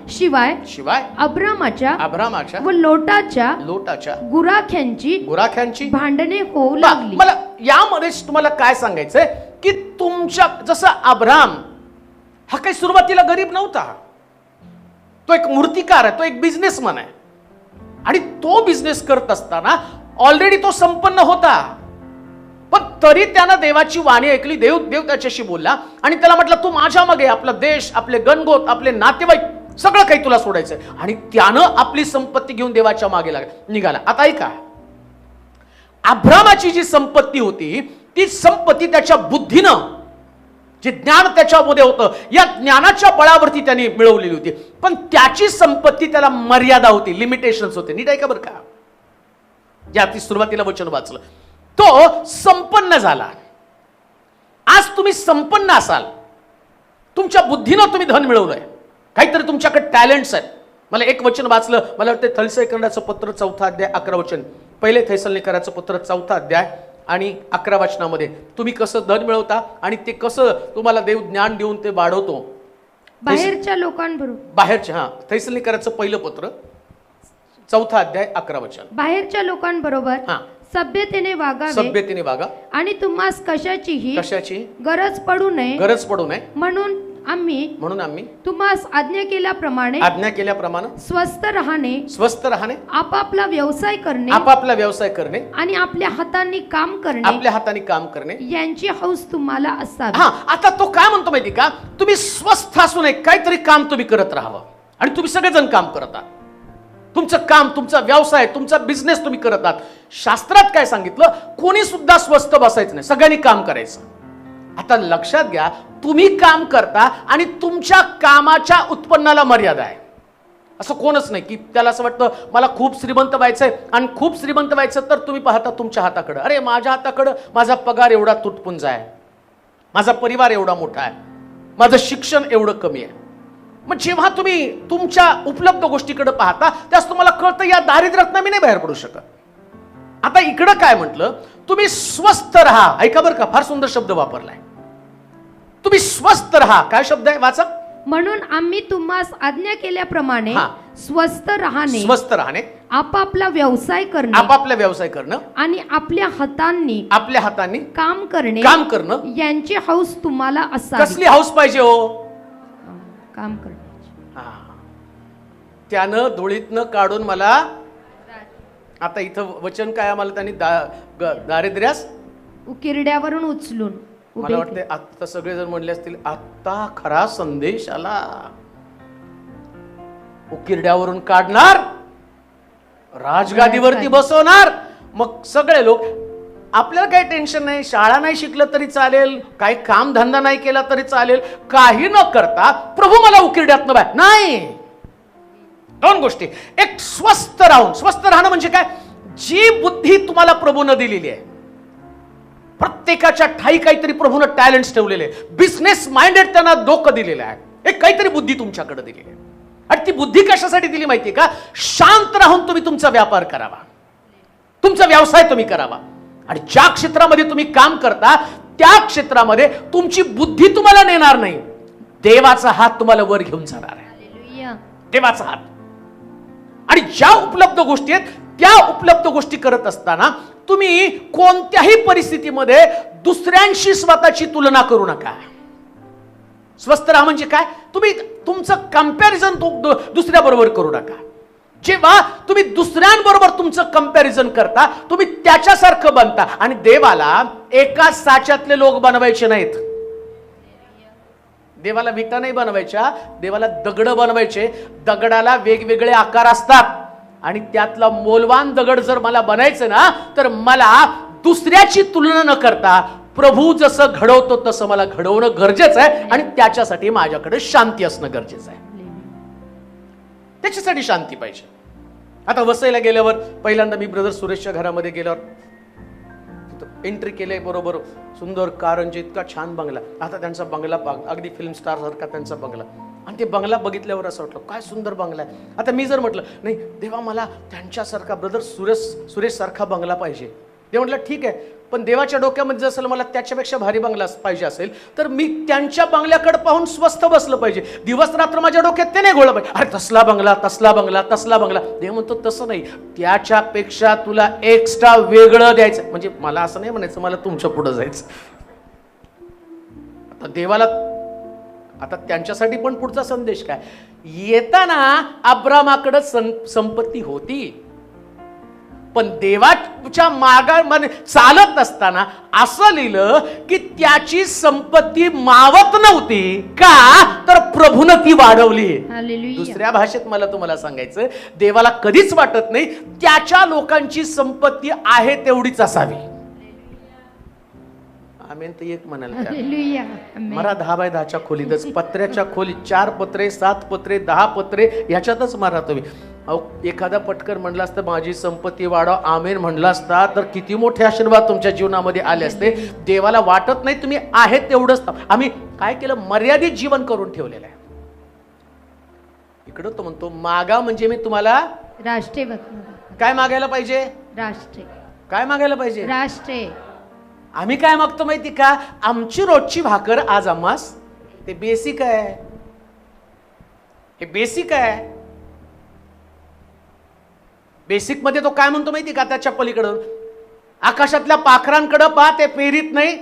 शिवाय अब्रामाच्या व लोटाच्या गुराख्यांची भांडणे होऊ लागली. मला यामध्येच तुम्हाला काय सांगायचंय की तुमच्या जसं अब्राम हा काही सुरुवातीला गरीब नव्हता. तो एक मूर्तिकार आहे, तो एक बिझनेसमॅन आहे आणि तो बिझनेस करत असताना ऑलरेडी तो संपन्न होता. पण तरी त्यानं देवाची वाणी ऐकली. देव त्याच्याशी बोलला आणि त्याला म्हटलं, तू माझ्या मागे, आपला देश, आपले गणगोत, आपले नातेवाईक सगळं काही तुला सोडायचंय. आणि त्यानं आपली संपत्ती घेऊन देवाच्या मागे निघाला. आता ऐका, अब्रामाची जी संपत्ती होती ती संपत्ती त्याच्या बुद्धीनं, जे ज्ञान त्याच्यामध्ये होतं, या ज्ञानाच्या बळावरती त्यांनी मिळवलेली होती. पण त्याची संपत्ती त्याला मर्यादा होती, लिमिटेशन्स होते. नीट ऐका बरं का, ज्या ती सुरुवातीला वचन वाचलं, तो संपन्न झाला. आज तुम्ही संपन्न असाल, तुमच्या बुद्धीनं तुम्ही धन मिळवलंय, काहीतरी तुमच्याकडे टॅलेंट्स आहेत, मला एक वचन वाचलं, मला वाटतं थेसलोनिकराचं पत्र 4 अध्याय 11 वचन, पहिले थेसलोनिकराचं पत्र 4 अध्याय आणि 11 वचनामध्ये तुम्ही कसं धन मिळवता आणि ते कसं तुम्हाला देव ज्ञान देऊन ते वाढवतो. बाहेरच्या लोकांबरोबर, बाहेरच्या थेसलोनिकराचं पहिलं पत्र 4 अध्याय 11 वचन. बाहेरच्या लोकांबरोबर सभ्यतेने वागा आणि तुम्हास कशाची गरज पडू नये म्हणून आम्ही तुम्हास आज्ञा केल्याप्रमाणे स्वस्थ राहणे आपापला व्यवसाय करणे आणि आपल्या हातांनी काम करणे यांची हौस तुम्हाला असावी. आता तो काय म्हणतो माहिती का, तुम्ही स्वस्थ असू नये, काहीतरी काम तुम्ही करत राहावं. आणि तुम्ही सगळेजण काम करत आहात, तुमचं काम, तुमचा व्यवसाय, तुमचा बिझनेस तुम्ही करत आहात. शास्त्रात काय सांगितलं, कोणी सुद्धा स्वस्थ बसायचं नाही, सगळ्यांनी काम करायचं. आता लक्षात घ्या, तुम्ही काम करता आणि तुमच्या कामाच्या उत्पन्नाला मर्यादा आहे. असं कोणच नाही की त्याला असं वाटतं मला खूप श्रीमंत व्हायचंय, आणि खूप श्रीमंत व्हायचं तर तुम्ही पाहता तुमच्या हाताकडं, अरे माझ्या हाताकडं माझा पगार एवढा तुटपुंजा आहे, माझा परिवार एवढा मोठा आहे, माझं शिक्षण एवढं कमी आहे. मग जेव्हा तुम्ही तुमच्या उपलब्ध गोष्टीकडे पाहता त्यास तुम्हाला कळतं या दारिद्र्यातनं मी नाही बाहेर पडू शकत. आता इकडं काय म्हटलं, तुम्ही स्वस्थ राहा. ऐका बरं का, फार सुंदर शब्द वापरलाय, तुम्ही स्वस्थ राहा. काय शब्द आहे, वाचा. म्हणून आम्ही तुम्हास आज्ञा केल्याप्रमाणे स्वस्थ राहणे आपापला व्यवसाय करणं आणि आपल्या हातांनी काम करणं यांची हौस तुम्हाला असावी. कसली हौस पाहिजे हो? काम करण्याची. त्यानं धुळीतनं काढून मला, आता इथं वचन काय आम्हाला त्यांनी दारिद्र्यास उकिरड्यावरून उचलून, मला वाटते आता सगळेजण म्हणले असतील आता खरा संदेश आला. उकिरड्यावरून काढणार, राजगादीवरती बसवणार. मग सगळे लोक, आपल्याला काही टेन्शन नाही, शाळा नाही शिकलं तरी चालेल, काही काम धंदा नाही केला तरी चालेल, काही न करता प्रभू मला उकिरड्यातनं बाहेर नाही. दोन गोष्टी, एक स्वस्थ राहणं म्हणजे काय, जी बुद्धी तुम्हाला प्रभूनं दिलेली आहे, प्रत्येकाच्या ठाई काहीतरी प्रभूनं टॅलेंट्स ठेवलेले, बिझनेस माइंडेड त्यांना डोकं दिलेलं आहे, एक काहीतरी बुद्धी तुमच्याकडे दिलेली आहे. आणि ती बुद्धी कशासाठी दिली माहितीये का, शांत राहून तुम्ही तुमचा व्यापार करावा, तुमचा व्यवसाय तुम्ही करावा. आणि ज्या क्षेत्रामध्ये तुम्ही काम करता त्या क्षेत्रामध्ये तुमची बुद्धी तुम्हाला नेणार नाही, देवाचा हात तुम्हाला वर घेऊन जाणार आहे, देवाचा हात. आणि ज्या उपलब्ध गोष्टी आहेत त्या उपलब्ध गोष्टी करत असताना तुम्ही कोणत्याही परिस्थितीमध्ये दुसऱ्यांशी स्वतःची तुलना करू नका. स्वस्थ राहा म्हणजे काय, तुम्ही तुमचं कंपॅरिझन दुसऱ्याबरोबर करू नका. जेव्हा तुम्ही दुसऱ्यांबरोबर तुमचं कंपॅरिझन करता तुम्ही त्याच्यासारखं बनता. आणि देवाला एका साच्यातले लोक बनवायचे नाहीत, देवाला विटा नाही बनवायच्या, देवाला दगड बनवायचे. दगडाला वेगवेगळे आकार असतात आणि त्यातला मोलवान दगड जर मला बनायचं ना, तर मला दुसऱ्याची तुलना न करता प्रभू जसं घडवतो तसं मला घडवणं गरजेचं आहे. आणि त्याच्यासाठी माझ्याकडे शांती असणं गरजेचं आहे, त्याच्यासाठी शांती पाहिजे. आता वसईला गेल्यावर पहिल्यांदा मी ब्रदर सुरेशच्या घरामध्ये गेल्यावर एंट्री केले, बरोबर सुंदर कारंजी, इतका छान बंगला. आता त्यांचा बंगला अगदी फिल्म स्टार सारखा त्यांचा बंगला. आणि ते बंगला बघितल्यावर असं वाटलं काय सुंदर बंगला आहे. आता मी जर म्हटलं नाही देवा मला त्यांच्यासारखा ब्रदर सुरेश सारखा बंगला पाहिजे, देव म्हटलं ठीक आहे, पण देवाच्या डोक्यामध्ये असेल मला त्याच्यापेक्षा भारी बंगला पाहिजे असेल तर मी त्यांच्या बंगल्याकडे पाहून स्वस्थ बसलं पाहिजे. दिवस रात्र माझ्या डोक्यात ते नाही घोळलं पाहिजे, अरे तसला बंगला तसला बंगला तसला बंगला. देव म्हणतो तसं नाही, त्याच्यापेक्षा तुला एक्स्ट्रा वेगळं द्यायचं. म्हणजे मला असं नाही म्हणायचं मला तुमच्या पुढे जायचं. आता देवाला, आता त्यांच्यासाठी पण पुढचा संदेश काय, येताना अब्रामाकडे संपत्ती होती, पण देवाच्या मार्गामध्ये चालत असताना असं लिहिलं की त्याची संपत्ती मावत नव्हती का, तर प्रभूनं ती वाढवली. दुसऱ्या भाषेत मला तुम्हाला सांगायचं, देवाला कधीच वाटत नाही त्याच्या लोकांची संपत्ती आहे तेवढीच असावी. आमेन. तर एक म्हणाल मला 10x10 खोलीतच, पत्र्याच्या खोलीत 4 पत्रे 7 पत्रे 10 पत्रे ह्याच्यातच मारा तुम्ही. एखादा पटकन म्हणला असतं माझी संपत्ती वाढव, आमेन म्हणला असता तर किती मोठे आशीर्वाद तुमच्या जीवनामध्ये आले असते. देवाला वाटत नाही तुम्ही आहे तेवढंच. आम्ही काय केलं, मर्यादित जीवन करून ठेवलेलं आहे. इकडं तो म्हणतो मागा म्हणजे मी तुम्हाला राष्ट्रे काय मागायला पाहिजे? राष्ट्रे काय मागायला पाहिजे? राष्ट्रे. आम्ही काय मागतो माहिती का? आमची रोजची भाकर आज आम्हास. ते बेसिक आहे, हे बेसिक आहे. बेसिक मध्ये तो काय म्हणतो माहिती का? त्याच्या पलीकडं आकाशातल्या पाखरांकडे पहा, ते पेरीत नाही,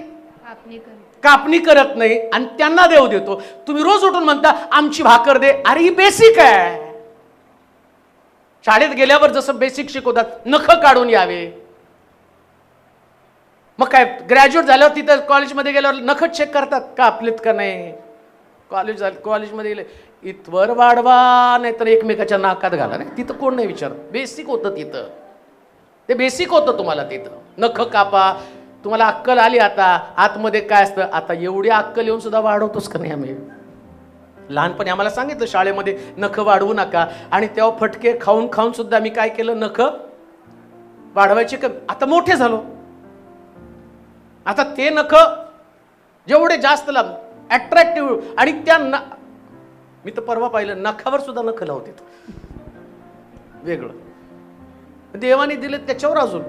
कापणी करत नाही, आणि त्यांना देव देतो. तुम्ही रोज उठून म्हणता आमची भाकर दे. अरे ही बेसिक आहे. शाळेत गेल्यावर जसं बेसिक शिकवतात, नख काढून यावे. मग काय ग्रॅज्युएट झाल्यावर तिथं कॉलेजमध्ये गेल्यावर नख चेक करतात का आपलेत का नाही? कॉलेजमध्ये गेले इथवर वाढवा, नाही तर एकमेकाच्या नाकात घाला. नाही, तिथं कोण नाही विचार. बेसिक होतं तिथं, ते बेसिक होतं तुम्हाला तिथं. नख कापा. तुम्हाला अक्कल आली आता आतमध्ये काय असतं. आता एवढी अक्कल येऊन सुद्धा वाढवतोच का नाही आम्ही? लहानपणी आम्हाला सांगितलं शाळेमध्ये नख वाढवू नका, आणि तेव्हा फटके खाऊन खाऊन सुद्धा मी काय केलं, नख वाढवायचे कमी. आता मोठे झालो, आता ते नख जेवढे जास्त लांब अट्रॅक्टिव्ह, आणि त्या मी तर परवा पाहिलं नखावर सुद्धा नख लावते वेगळं. देवाने दिले त्याच्यावर अजून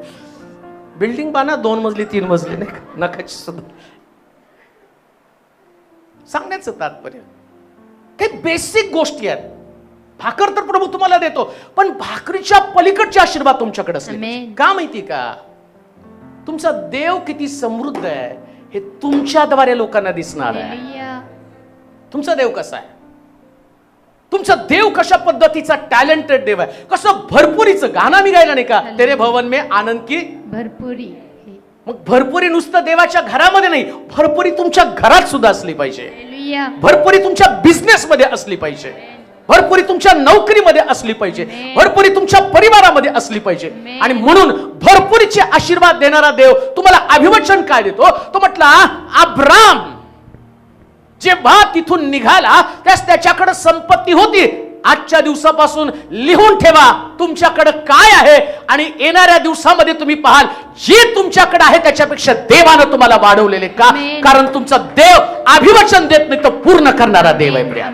बिल्डिंग बांधा 2 मजली 3 मजली, नाही का, नखाची सुद्धा. सांगण्याचं तात्पर्य काही बेसिक गोष्टी आहेत. भाकर तर प्रभू तुम्हाला देतो, पण भाकरीच्या पलीकडचे आशीर्वाद तुमच्याकडे असले. का माहिती का? तुमचा देव किती समृद्ध आहे हे तुमच्याद्वारे लोकांना दिसणार आहे. तुमचा देव कसा आहे, तुमचा देव कशा पद्धतीचा टॅलेंटेड देव आहे, कसं भरपुरीचं गाणं मी गायला नाही का, तेरे भवन में आनंद की भरपुरी. मग भरपुरी नुसतं देवाच्या घरामध्ये नाही, भरपुरी तुमच्या घरात सुद्धा असली पाहिजे. भरपुरी तुमच्या बिझनेस मध्ये असली पाहिजे, भरपुरी तुमच्या नोकरीमध्ये असली पाहिजे, भरपुरी तुमच्या परिवारामध्ये असली पाहिजे. आणि म्हणून भरपुरीचे आशीर्वाद देणारा देव तुम्हाला अभिवचन काय देतो? तो म्हटला अब्राम जेव्हा तिथून निघाला त्यास त्याच्याकडे संपत्ती होती. आजच्या दिवसापासून लिहून ठेवा तुमच्याकडे काय आहे, आणि येणाऱ्या दिवसामध्ये तुम्ही पाहाल जे तुमच्याकडे आहे त्याच्यापेक्षा देवानं तुम्हाला वाढवलेले. का? कारण तुमचा देव अभिवचन देत नाही तर पूर्ण करणारा देव आहे. प्रिया,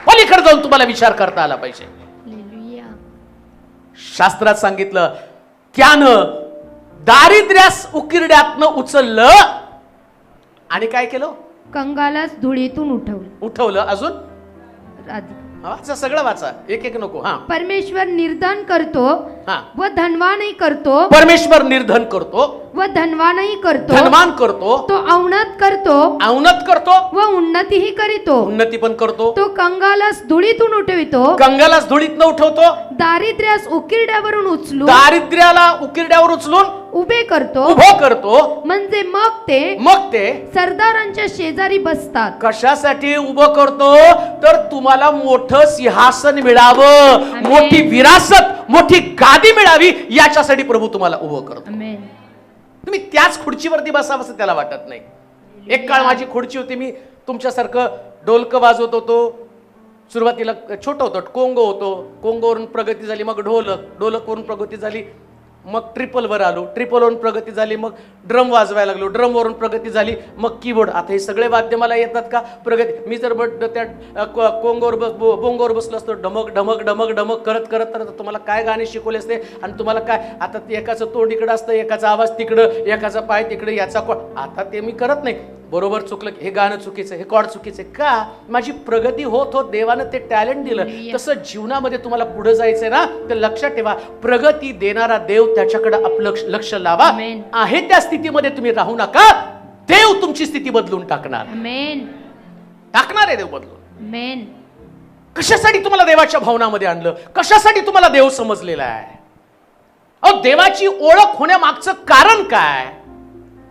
पलीकडे जाऊन तुम्हाला विचार करता आला पाहिजे. शास्त्रात सांगितलं त्यानं दारिद्र्यास उकिरड्यातनं उचललं आणि काय केलं? कंगालास धुळीतून उठवलं. अजून वाचा, सगळं वाचा, एक एक नको. हा, परमेश्वर निर्धन करतो व धनवानही करतो. परमेश्वर निर्धन करतो व धनवानही करतो. धनवान करतो. तो अवनत करतो. अवनत करतो व उन्नतीही करीतो. उन्नती पण करतो. तो कंगालास धुळीतून उठवितो. कंगालास धुळीतनं उठवतो. दारिद्र्यास उकिरड्यावरून उचलून दारिद्र्याला उकिरड्यावर उचलून उभे करतो. उभं करतो. म्हणजे मग ते सरदारांच्या शेजारी बसतात. कशासाठी उभं करतो? तर तुम्हाला मोठं सिंहासन मिळावं, मोठी विरासत, मोठी गादी मिळावी, याच्यासाठी प्रभू तुम्हाला उभं करतो. तुम्ही त्याच खुर्चीवरती बसावं असं त्याला वाटत नाही. एक काळ माझी खुर्ची होती, मी तुमच्यासारखं डोलकं वाजवत होतो. सुरुवातीला छोटं होतं, कोंगो होतो, कोंगोवरून प्रगती झाली, मग ढोलक, ढोलकवरून प्रगती झाली, मग ट्रिपलवर आलो, ट्रिपलवरून प्रगती झाली, मग ड्रम वाजवायला लागलो, ड्रमवरून प्रगती झाली, मग कीबोर्ड. आता हे सगळे वाद्य मला येतात का? प्रगती. मी जर त्या कोंगोवर बोंगोवर बसलो असतो, ढमक ढमक ढमक ढमक करत करत तर तुम्हाला काय गाणे शिकवले असते, आणि तुम्हाला काय आता एकाचं तोंड इकडं असतं, एकाचा आवाज तिकडं, एकाचा पाय तिकडं, याचा आता ते मी करत नाही. बरोबर चुकलं, हे गाणं चुकीचं, हे कॉर्ड चुकीचं. का? माझी प्रगती होत होत देवानं ते टॅलेंट दिलं. तसं जीवनामध्ये तुम्हाला पुढे जायचंय ना, तर लक्षात ठेवा, प्रगती देणारा देव त्याच्याकडे आपलं लक्ष लावा. आहे त्या स्थितीमध्ये तुम्ही राहू नका. देव तुमची स्थिती बदलून टाकणार आहे. देव बदलून. कशासाठी तुम्हाला देवाच्या भावनामध्ये आणलं? कशासाठी तुम्हाला देव समजलेला आहे? अहो, देवाची ओळख होण्यामागचं कारण काय?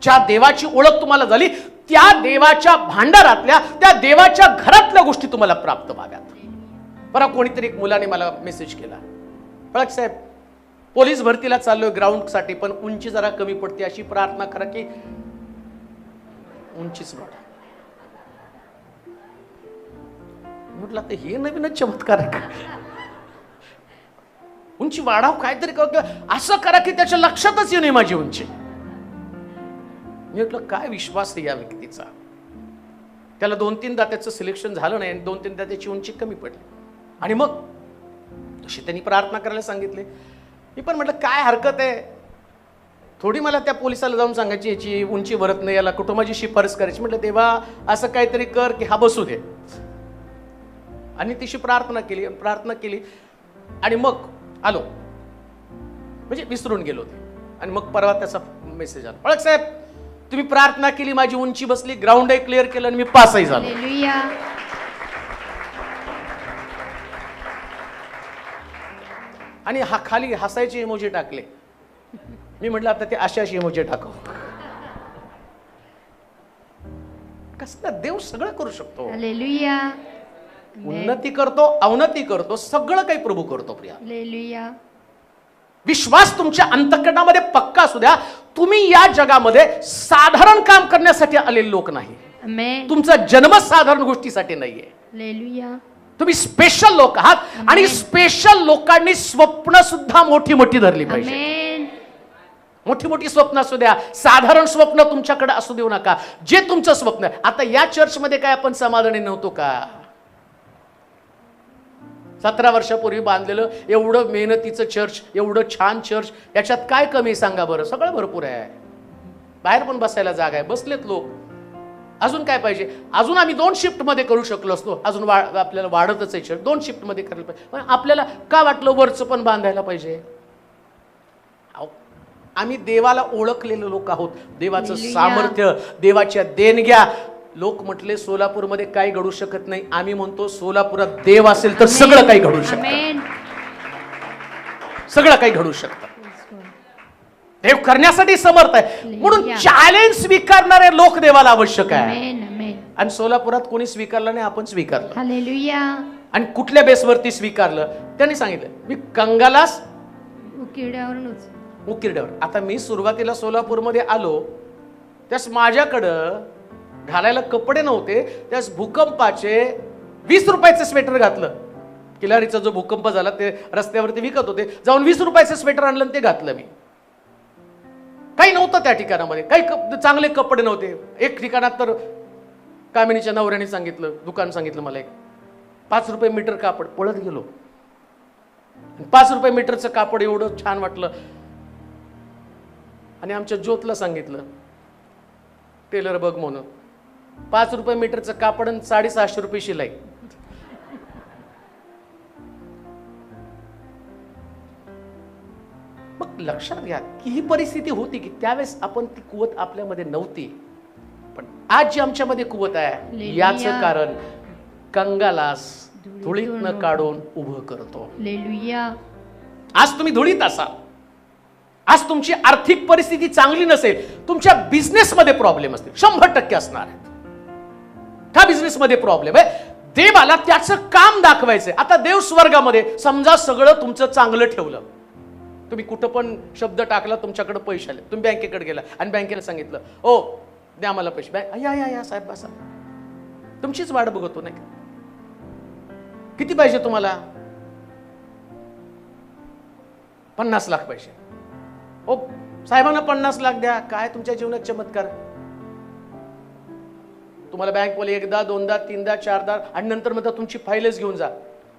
ज्या देवाची ओळख तुम्हाला झाली त्या देवाच्या भांडारातल्या, त्या देवाच्या घरातल्या गोष्टी तुम्हाला प्राप्त व्हाव्यात. बरं, कोणीतरी एक मुलाने मला मेसेज केला, फळक साहेब, पोलीस भरतीला चाललोय ग्राउंड साठी, पण उंची जरा कमी पडते, अशी प्रार्थना करा की उंचीच वाढ. म्हटलं तर हे नवीनच चमत्कार आहे का? उंची वाढाव काहीतरी असं करा की त्याच्या लक्षातच येऊ नये माझी उंची. मी म्हटलं काय विश्वास आहे या व्यक्तीचा? त्याला 2-3दा त्याचं सिलेक्शन झालं नाही आणि 2-3दा त्याची उंची कमी पडली. आणि मग तशी त्यांनी प्रार्थना करायला सांगितले. मी पण म्हटलं काय हरकत आहे, थोडी मला त्या पोलिसाला जाऊन सांगायची याची उंची भरत नाही, याला कुटुंबाची शिफारस करायची. म्हटलं देवा असं काहीतरी कर की हा बसू दे. आणि तिशी प्रार्थना केली आणि मग आलो, म्हणजे विसरून गेलो ते. आणि मग परवा त्याचा मेसेज आला, पळक साहेब तुम्ही प्रार्थना केली, माझी उंची बसली, ग्राउंडही क्लिअर केलं आणि मी पासही झालो. हालेलुया. आणि हा खाली हसायचे इमोजी टाकले. मी म्हटलं आता ते अशाशी इमोजी टाकव. कसं देव सगळं करू शकतो. हालेलुया. उन्नती करतो, अवनती करतो, सगळं काही प्रभू करतो. प्रिया, हालेलुया. विश्वास तुमच्या अंतःकरणामध्ये पक्का असू द्या. तुम्ही या जगामध्ये साधारण काम करण्यासाठी आलेले लोक नाही. आमेन. तुमचा जन्म साधारण गोष्टीसाठी नाहीये. हालेलुया. तुम्ही स्पेशल लोक आहात. आणि स्पेशल लोकांनी स्वप्न सुद्धा मोठी मोठी धरली पाहिजे. आमेन. मोठी मोठी स्वप्न असू द्या, साधारण स्वप्न तुमच्याकडे असू देऊ नका. जे तुमचं स्वप्न आहे. आता या चर्चमध्ये काय आपण समाधानी नव्हतो का? 17 वर्षापूर्वी बांधलेलं एवढं मेहनतीचं चर्च, एवढं छान चर्च, याच्यात काय कमी सांगा बरं? सगळं भरपूर आहे. बाहेर पण बसायला जागा आहे, बसलेत लोक. अजून काय पाहिजे? अजून आम्ही 2 शिफ्टमध्ये करू शकलो असतो. अजून आपल्याला वाढतच आहे चर्च, 2 शिफ्टमध्ये करायला पाहिजे. पण आपल्याला का वाटलं वरचं पण बांधायला पाहिजे? आम्ही देवाला ओळखलेले लोक आहोत. देवाचं सामर्थ्य, देवाच्या देणग्या. लोक म्हटले सोलापूरमध्ये काही घडू शकत नाही. आम्ही म्हणतो सोलापुरात देव असेल तर सगळं काही घडू शकतं. सगळं काही घडू शकतं. देव करण्यासाठी समर्थ आहे. म्हणून चॅलेंज स्वीकारणारे लोक देवाला आवश्यक आहे. आणि सोलापुरात कोणी स्वीकारलं नाही, आपण स्वीकारलं. हालेलुया. आणि कुठल्या बेसवरती स्वीकारलं? त्यांनी सांगितलं मी कंगालास उकिरड्यावर. आता मी सुरुवातीला सोलापूरमध्ये आलो त्यास माझ्याकडं घालायला कपडे नव्हते. त्यास भूकंपाचे 20 रुपयाचे स्वेटर घातलं. किल्लारीचा जो भूकंप झाला ते रस्त्यावरती विकत होते, जाऊन 20 रुपयाचे स्वेटर आणलं आणि ते घातलं मी. काही नव्हतं त्या ठिकाणामध्ये, काही चांगले कपडे नव्हते. एक ठिकाणात तर कामिनीच्या नवऱ्याने सांगितलं, दुकान सांगितलं मला, एक 5 रुपये मीटर कापड. पळत गेलो. 5 रुपये मीटरचं कापड एवढं छान वाटलं. आणि आमच्या ज्योतला सांगितलं टेलर बघ म्हणून. 5 रुपये मीटरचं कापड आणि 650 रुपये शिलाई. मग लक्षात घ्या की ही परिस्थिती होती की त्यावेळेस आपण ती कुवत आपल्यामध्ये नव्हती. पण आज जी आमच्यामध्ये कुवत आहे याचं कारण कंगालास धुळीतनं काढून उभं करतो. आज तुम्ही धुळीत असाल, आज तुमची आर्थिक परिस्थिती चांगली नसेल, तुमच्या बिझनेसमध्ये प्रॉब्लेम असतील, 100% असणार आहेत. त्या बिझनेसमध्ये प्रॉब्लेम आहे. देवाला त्याचं काम दाखवायचंय. आता देव स्वर्गामध्ये समजा सगळं तुमचं चांगलं ठेवलं, तुम्ही कुठं पण शब्द टाकला, तुमच्याकडे पैसे आले, तुम्ही बँकेकडे गेला आणि बँकेला सांगितलं ओ द्या मला पैसे. बँक या साहेब बसा, तुमचीच वाट बघतो नाही का? किती पाहिजे तुम्हाला? 50 लाख पैसे. ओ साहेबांना 50 लाख द्या. काय तुमच्या जीवनात चमत्कार? तुम्हाला बँकवाले 1दा 2दा 3दा 4दा आणि नंतर म्हणतात तुमची फाईलच घेऊन जा.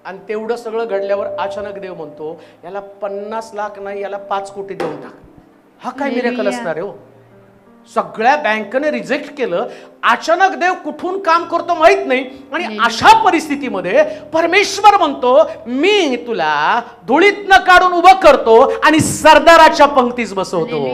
आणि तेवढं सगळं घडल्यावर अचानक देव म्हणतो याला 50 लाख नाही, याला 5 कोटी देऊन टाक. हा काय मिरेकल असणार आहे हो? सगळ्या बँकेने रिजेक्ट केलं. अचानक देव कुठून काम करतो माहित नाही. आणि अशा परिस्थितीमध्ये परमेश्वर म्हणतो मी तुला धुळीतनं काढून उभं करतो आणि सरदाराच्या पंक्तीस बसवतो.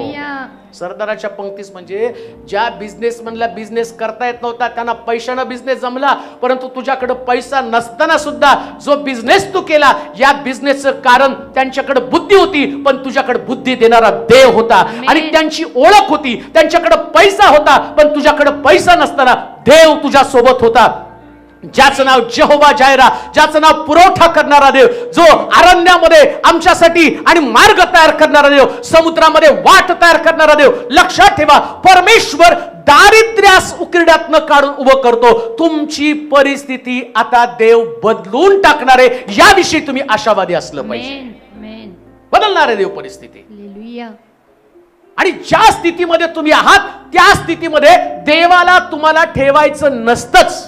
सरदाराच्या पंक्तीस म्हणजे ज्या बिझनेसमॅनला बिझनेस करता येत नव्हता, त्यांना पैशानं बिझनेस जमला, परंतु तुझ्याकडे पैसा नसताना सुद्धा जो बिझनेस तू केला, या बिझनेसचं कारण त्यांच्याकडे बुद्धी होती, पण तुझ्याकडे बुद्धी देणारा देव होता. आणि त्यांची ओळख होती, त्यांच्याकडे पैसा होता, पण तुझ्याकडे पैसा नसताना देव तुझ्या सोबत होता. ज्याचं नाव जेहोवा जायरा, ज्याचं नाव पुरवठा करणारा देव, जो अरण्यामध्ये आमच्यासाठी आणि मार्ग तयार करणारा देव, समुद्रामध्ये वाट तयार करणारा देव. लक्षात ठेवा, परमेश्वर दारिद्र्यास उकिरड्यातनं काढून उभं करतो. तुमची परिस्थिती आता देव बदलून टाकणारे, याविषयी तुम्ही आशावादी असलं पाहिजे. बदलणारे देव परिस्थिती. आणि ज्या स्थितीमध्ये तुम्ही आहात त्या स्थितीमध्ये देवाला तुम्हाला ठेवायचं नसतंच.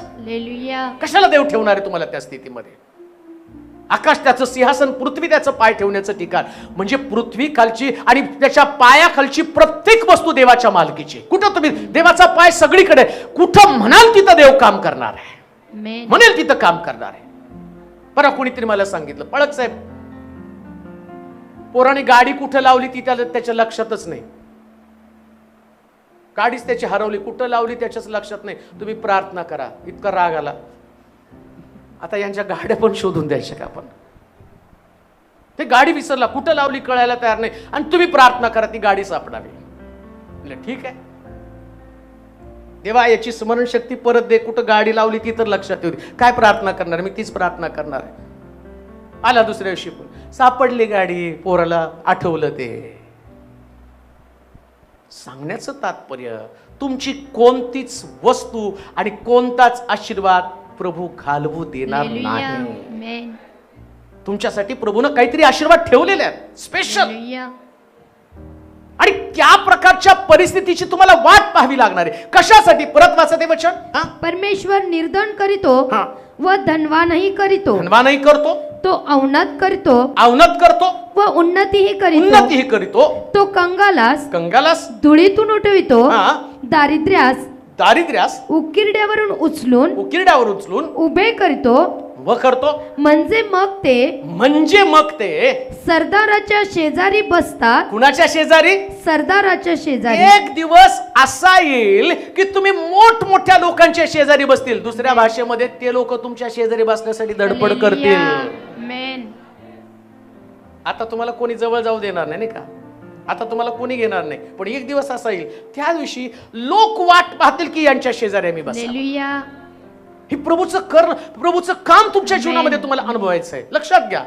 कशाला देव ठेवणार आहे तुम्हाला त्या स्थितीमध्ये? आकाश त्याचं सिंहासन, पृथ्वी त्याचं पाय ठेवण्याचं ठिकाण. म्हणजे पृथ्वी खालची आणि त्याच्या पायाखालची प्रत्येक वस्तू देवाच्या मालकीची. कुठं तुम्ही, देवाचा पाय सगळीकडे, कुठं म्हणाल तिथं देव काम करणार आहे, म्हणेल तिथं काम करणार आहे. बरं, कोणीतरी मला सांगितलं, पळक साहेब, पोराने गाडी कुठं लावली ती त्याच्या लक्षातच नाही. गाडीच त्याची हरवली, कुठं लावली त्याच्याच लक्षात नाही. तुम्ही प्रार्थना करा. इतका राग आला. आता यांच्या गाड्या पण शोधून द्यायच्या का आपण? ते गाडी विसरला, कुठं लावली कळायला तयार नाही, आणि तुम्ही प्रार्थना करा ती गाडी सापडावी. म्हणजे ठीक आहे, देवा याची स्मरणशक्ती परत दे, कुठं गाडी लावली ती तर लक्षात येऊ. काय प्रार्थना करणार? मी तीच प्रार्थना करणार आहे. आला दुसऱ्या दिवशी पण सापडली गाडी, पोराला आठवलं. ते सांगण्याचं तात्पर्य, तुमची कोणतीच वस्तू आणि कोणताच आशीर्वाद प्रभू घालवू देणार नाही. तुमच्यासाठी प्रभूनं काहीतरी आशीर्वाद ठेवलेले आहेत स्पेशल, आणि त्या प्रकारच्या परिस्थितीची तुम्हाला वाट पाहावी लागणार आहे. कशासाठी? परत वाचा ते वचन. परमेश्वर निर्धन करीतो व धनवानही करीतो. धनवानही करतो, तो अवनत करतो, अवनत करतो व उन्नतीही करीतो. उन्नतीही करीतो. तो कंगालास कंगालास धुळीतून उठवितो, दारिद्र्यास दारिद्र्यास उकिरड्यावरून उचलून उभे करितो. व करतो म्हणजे मग ते सरदाराच्या शेजारी बसतात. कुणाच्या शेजारी? सरदाराच्या शेजारी. एक दिवस असा येईल की तुम्ही मोठमोठ्या लोकांच्या शेजारी बसतील. दुसऱ्या भाषेमध्ये ते लोक तुमच्या शेजारी बसण्यासाठी धडपड करतील. आता तुम्हाला कोणी जवळ जाऊ देणार नाही का? आता तुम्हाला कोणी घेणार नाही. पण एक दिवस असा येईल, त्या दिवशी लोक वाट पाहतील की यांच्या शेजारी आम्ही बसावं. हे प्रभूचं काम तुमच्या जीवनामध्ये तुम्हाला अनुभवायचं आहे. लक्षात घ्या,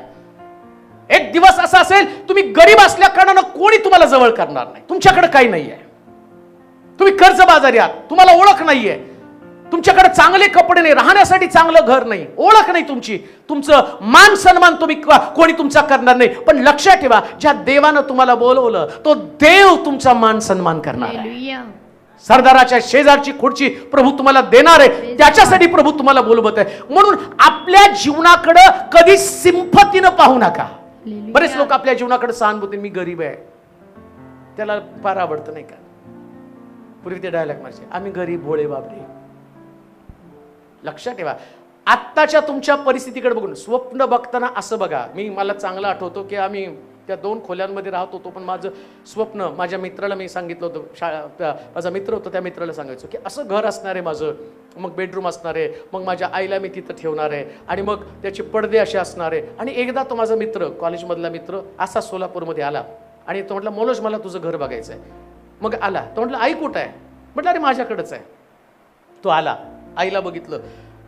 एक दिवस असा असेल, तुम्ही गरीब असल्या कारणानं कोणी तुम्हाला जवळ करणार नाही. तुमच्याकडे काही नाहीये, तुम्ही कर्जबाजारी आहात, तुम्हाला ओळख नाहीये, तुमच्याकडे चांगले कपडे नाही, राहण्यासाठी चांगलं घर नाही, ओळख नाही तुमची, तुमचं मान सन्मान तुम्ही कोणी तुमचा करणार नाही. पण लक्षात ठेवा, ज्या देवानं तुम्हाला बोलवलं तो देव तुमचा मान सन्मान करणार आहे. सरदाराच्या शेजारची खुर्ची प्रभू तुम्हाला देणार आहे, त्याच्यासाठी प्रभू तुम्हाला बोलवत आहे. म्हणून आपल्या जीवनाकडे कधी सिंपतीनं पाहू नका. बरेच लोक आपल्या जीवनाकडे सहानुभूती, मी गरीब आहे, त्याला फार आवडतं नाही का? पूर्वी ते डायलॉग मारचे, आम्ही गरीब भोळे बाबरे. लक्षात ठेवा, आत्ताच्या तुमच्या परिस्थितीकडे बघून स्वप्न बघताना असं बघा. मला चांगलं आठवतो की आम्ही त्या 2 खोल्यांमध्ये राहत होतो, पण माझं स्वप्न, माझ्या मित्राला मी सांगितलं होतं, माझा मित्र होता, त्या मित्राला सांगायचो की असं घर असणार आहे माझं, मग बेडरूम असणार आहे, मग माझ्या आईला मी तिथं ठेवणार आहे, आणि मग त्याचे पडदे असे असणार आहे. आणि एकदा तो माझा मित्र, कॉलेजमधला मित्र, असा सोलापूरमध्ये आला आणि तो म्हटला, मनोज मला तुझं घर बघायचं आहे. मग आला, तो म्हटलं आई कुठं आहे? म्हटलं अरे माझ्याकडेच आहे. तो आला, आईला बघितलं,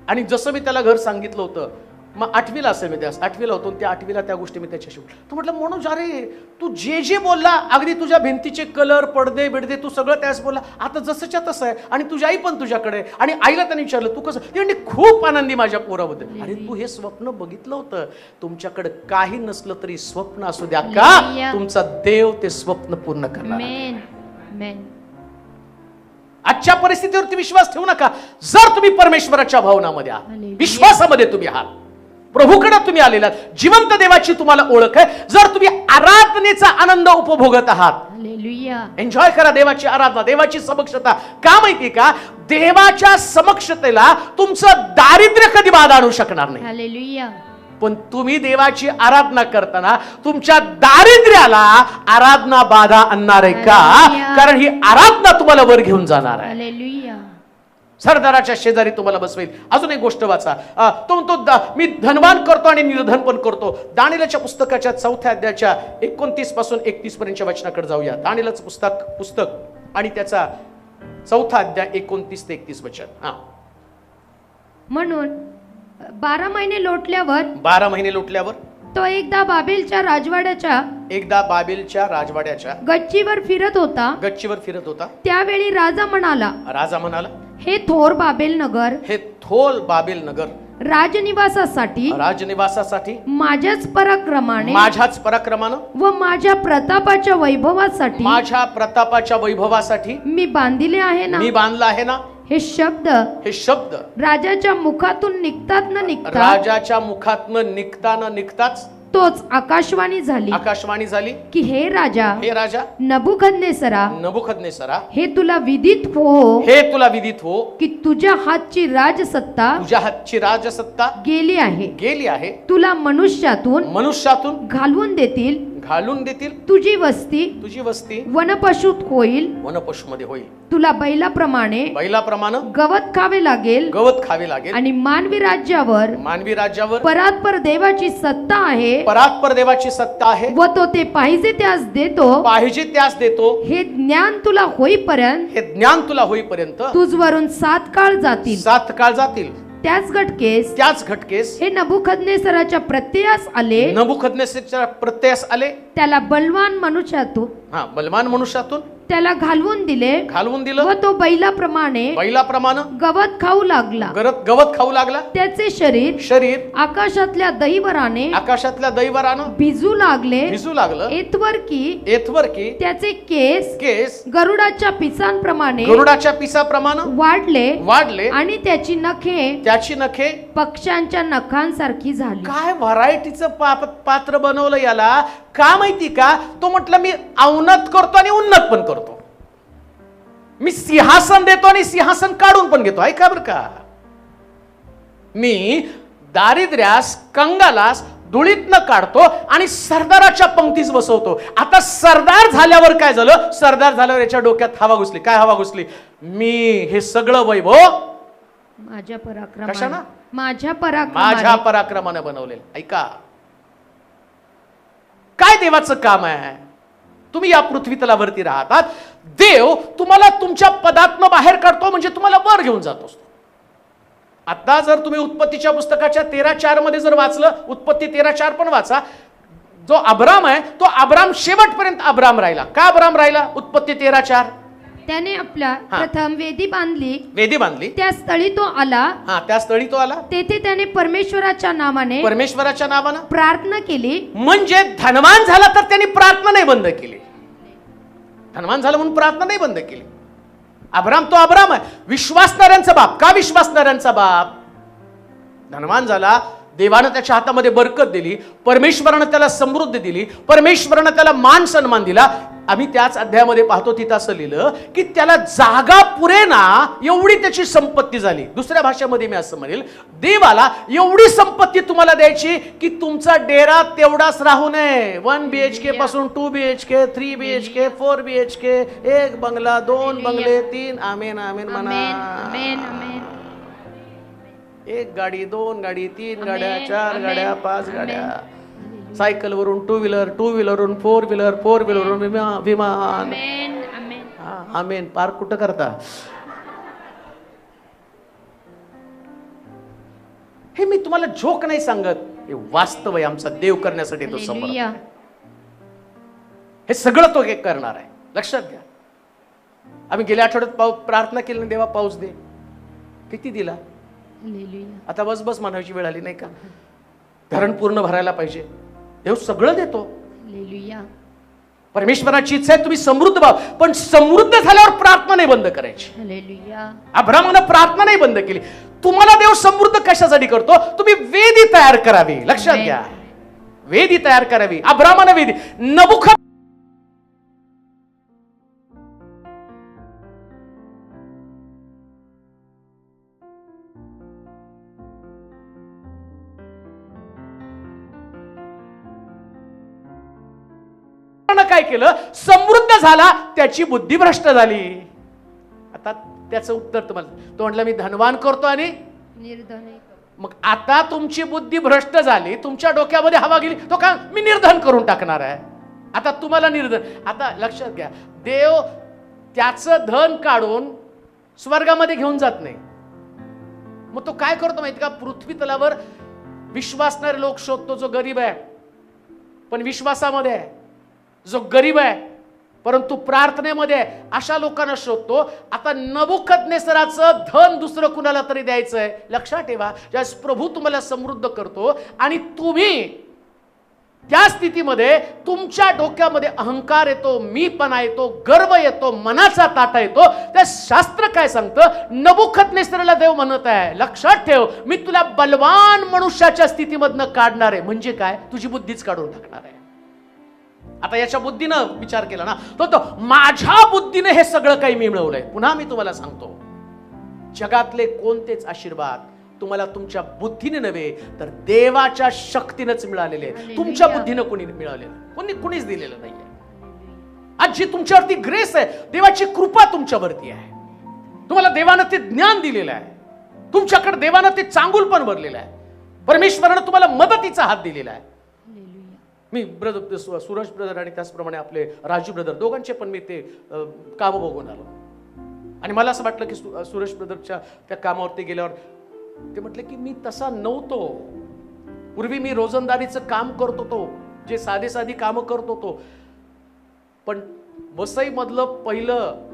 आणि जसं मी त्याला घर सांगितलं होतं, मग 8वीला असेल, मी त्या 8वीला होतो, त्या 8वीला त्या गोष्टी मी त्याच्याशी तो म्हटलं, मनोज अरे तू जे बोलला, अगदी तुझ्या भिंतीचे कलर, पडदे बिडदे, तू सगळं त्यास बोलला, आता जसंच्या तसं आहे, आणि तुझी आई पण तुझ्याकडे. आणि आईला त्याने विचारलं तू कसं? ती म्हणजे खूप आनंदी माझ्या पोराबद्दल. अरे तू हे स्वप्न बघितलं होतं, तुमच्याकडे काही नसलं तरी स्वप्न असू द्या का, तुमचा देव ते स्वप्न पूर्ण करणार. आजच्या परिस्थितीवरती विश्वास ठेवू नका. जर तुम्ही परमेश्वराच्या भावनामध्ये आहात, विश्वासामध्ये तुम्ही आहात, प्रभूकडे तुम्ही आलेला, जिवंत देवाची तुम्हाला ओळख आहे, जर तुम्ही आराधनेचा आनंद उपभोगत आहात, एन्जॉय करा देवाची आराधना, देवाची समक्षता. का माहिती का? देवाच्या समक्षतेला तुमचं दारिद्र्य कधी बाधा आणू शकणार नाही. पण तुम्ही देवाची आराधना करताना तुमच्या दारिद्र्याला आराधना बाधा आणणार आहे का? कारण ही आराधना तुम्हाला वर घेऊन जाणार आहे. सरदाराच्या शेजारी तुम्हाला बसवेल. अजून एक गोष्ट वाचा, तो म्हणतो मी धनवान करतो आणि निर्धन पण करतो. दानिएलच्या पुस्तकाच्या 4थ्या अध्यायाच्या 29 पासून 31 पर्यंतच्या वचनाकडे जाऊया. दानिएलचं पुस्तक आणि त्याचा 4था अध्याय 29 ते 31 वचन. म्हणून 12 महिने लोटल्यावर तो एकदा बाबेलच्या राजवाड्याच्या गच्चीवर फिरत होता. त्यावेळी राजा म्हणाला, हे थोर बाबेल नगर राजनिवासासाठी माझ्याच पराक्रमानं व माझ्या प्रतापाच्या वैभवासाठी मी बांधलं आहे ना. हे शब्द हे शब्द राजाच्या मुखातून निघतात न निघतात राजाच्या मुखातनं निघताच तोच आकाशवाणी झाली आकाशवाणी झाली की हे राजा नबुखदनेसरा हे तुला विदित हो विदित हो की तुझ्या हातची राजसत्ता गेली आहे तुला मनुष्यातून घालवून देतील तुझी वस्ती वनपशुत होईल वनपशुमध्ये होईल तुला बैलाप्रमाणे गवत खावे लागेल आणि मानवी राज्यावर परात्पर देवाची सत्ता आहे व तो ते पाहिजे त्यास देतो हे ज्ञान तुला होईपर्यंत तुझवरून 7 काळ जातील त्याच घटकेस हे नबुखदनेसराच्या प्रत्ययास आले त्याला बलवान मनुष्यातून त्याला घालवून दिलं व तो बैलाप्रमाणे गवत खाऊ लागला त्याचे शरीर आकाशातल्या दहीवराने भिजू लागलं एतवर की त्याचे केस गरुडाच्या पिसांप्रमाणे वाढले आणि त्याची नखे पक्ष्यांच्या नखांसारखी झाली. काय व्हरायटीचं पात्र बनवलं याला का माहिती का? तो म्हटलं मी अवनत करतो आणि उन्नत पण करतो, मी सिंहासन देतो आणि सिंहासन काढून पण घेतो. ऐका बरं का, मी दारिद्र्यास कंगालास धुळीतनं काढतो आणि सरदाराच्या पंक्तीस बसवतो. आता सरदार झाल्यावर काय झालं? सरदार झाल्यावर याच्या डोक्यात हवा घुसली. काय हवा घुसली? मी हे सगळं वैभव माझ्या पराक्रमाने बनवलेलं. ऐका, काय देवाचं काम आहे? तुम्ही या पृथ्वी तलावरती राहतात, देव तुम्हाला तुमच्या पदातनं बाहेर काढतो म्हणजे तुम्हाला वर घेऊन जात असतो. आता जर तुम्ही उत्पत्तीच्या पुस्तकाच्या 13:4 मध्ये जर वाचलं, उत्पत्ती 13:4 पण वाचा, जो अब्राम आहे तो अब्राम शेवटपर्यंत अब्राम राहिला. का अब्राम राहिला? उत्पत्ती 13:4 त्याने आपल्या प्रथम वेदी बांधली त्या स्थळी तो आला तेथे त्याने परमेश्वराच्या नावाने प्रार्थना केली. म्हणजे धनवान झाला तर त्यांनी प्रार्थना नाही बंद केली. धनवान झाला म्हणून प्रार्थना नाही बंद केली. अब्राम तो अब्राम आहे, विश्वासणाऱ्यांचा बाप. का विश्वासणाऱ्यांचा बाप? धनवान झाला, देवानं त्याच्या हातामध्ये बरकत दिली, परमेश्वरानं त्याला समृद्धी दिली, परमेश्वरानं त्याला मान सन्मान दिला. आम्ही त्याच अध्यायामध्ये पाहतो, तिथं असं लिहिलं की त्याला जागा पुरेना एवढी त्याची संपत्ती झाली. दुसऱ्या भाषेमध्ये मी असं म्हणेल, देवाला एवढी संपत्ती तुम्हाला द्यायची की तुमचा डेरा तेवढाच राहू नये. 1 BHK पासून 2 BHK, 3 BHK, 4 BHK, 1 बंगला, 2 बंगले, 3. आमेन आमेन म्हणा. 1 गाडी, 2 गाडी, 3 गाड्या, 4 गाड्या, 5 गाड्या, सायकल वरून 2 व्हीलर, 2 व्हीलरवरून 4 व्हीलर, 4 व्हीलरवरून विमान. आमेन. पार कुठं करता? हे मी तुम्हाला जोक नाही सांगत, हे वास्तव आहे. आमचा देव करण्यासाठी तो समर्थ आहे. हे सगळं तो एक करणार आहे, लक्षात घ्या. आम्ही गेल्या आठवड्यात प्रार्थना केली, देवा पाऊस दे. किती दिला? आता बस म्हणायची वेळ आली नाही का? धरण पूर्ण भरायला पाहिजे. देव सगळं देतो. परमेश्वराची इच्छा आहे तुम्ही समृद्ध व्हा, पण समृद्ध झाल्यावर प्रार्थना नाही बंद करायची. अब्रामानं प्रार्थना नाही बंद केली. तुम्हाला देव समृद्ध कशासाठी करतो? तुम्ही वेदी तयार करावी. लक्षात घ्या, वेदी तयार करावी. अब्रामानं वेदी, काय केलं? समृद्ध झाला, त्याची बुद्धी भ्रष्ट झाली. आता त्याचं उत्तर तुम्हाला, तो म्हटलं मी धनवान करतो आणि निर्धन. मग आता तुमची बुद्धी भ्रष्ट झाली, तुमच्या डोक्यामध्ये हवा गेली, तो काय मी निर्धन करून टाकणार आहे. आता तुम्हाला निर्धन. आता लक्षात घ्या, देव त्याचं धन काढून स्वर्गामध्ये घेऊन जात नाही. मग तो काय करतो माहिती का? पृथ्वी तलावर विश्वासणारे लोक शोधतो, जो गरीब आहे पण विश्वासामध्ये आहे, जो गरीब आहे परंतु प्रार्थनेमध्ये आहे, अशा लोकांना शोधतो. आता नबुकदनेसराचं धन दुसरं कुणाला तरी द्यायचं आहे. लक्षात ठेवा, ज्यावेळेस प्रभू तुम्हाला समृद्ध करतो आणि तुम्ही त्या स्थितीमध्ये तुमच्या डोक्यामध्ये अहंकार येतो, मीपणा येतो, गर्व येतो, मनाचा ताटा येतो. त्या शास्त्र काय सांगतं? नबुकदनेस्सरला देव म्हणत आहे, लक्षात ठेव, मी तुला बलवान मनुष्याच्या स्थितीमधनं काढणार आहे. म्हणजे काय? तुझी बुद्धीच काढून टाकणार आहे. आता याच्या बुद्धीनं विचार केला ना, तो माझ्या बुद्धीने हे सगळं काही मी मिळवलंय. पुन्हा मी तुम्हाला सांगतो, जगातले कोणतेच आशीर्वाद तुम्हाला तुमच्या बुद्धीने नव्हे तर देवाच्या शक्तीनेच मिळालेले आहे. तुमच्या बुद्धीने कोणी मिळालेलं, कुणीच दिलेलं नाहीये. आज जी तुमच्यावरती ग्रेस आहे, देवाची कृपा तुमच्यावरती आहे. तुम्हाला देवानं ते ज्ञान दिलेलं आहे, तुमच्याकडे देवानं ते चांगुल पण भरलेलं आहे, परमेश्वरानं तुम्हाला मदतीचा हात दिलेला आहे. मी ब्रदर सूरज ब्रदर आणि त्याचप्रमाणे आपले राजू ब्रदर दोघांचे पण मी ते काम बघून आलो. आणि मला असं वाटलं की सूरज ब्रदरच्या त्या कामावरती गेल्यावर ते म्हटले की मी तसा नव्हतो. पूर्वी मी रोजंदारीचं काम करत होतो, जे साधे साधी कामं करत होतो, पण वसईमधलं पहिलं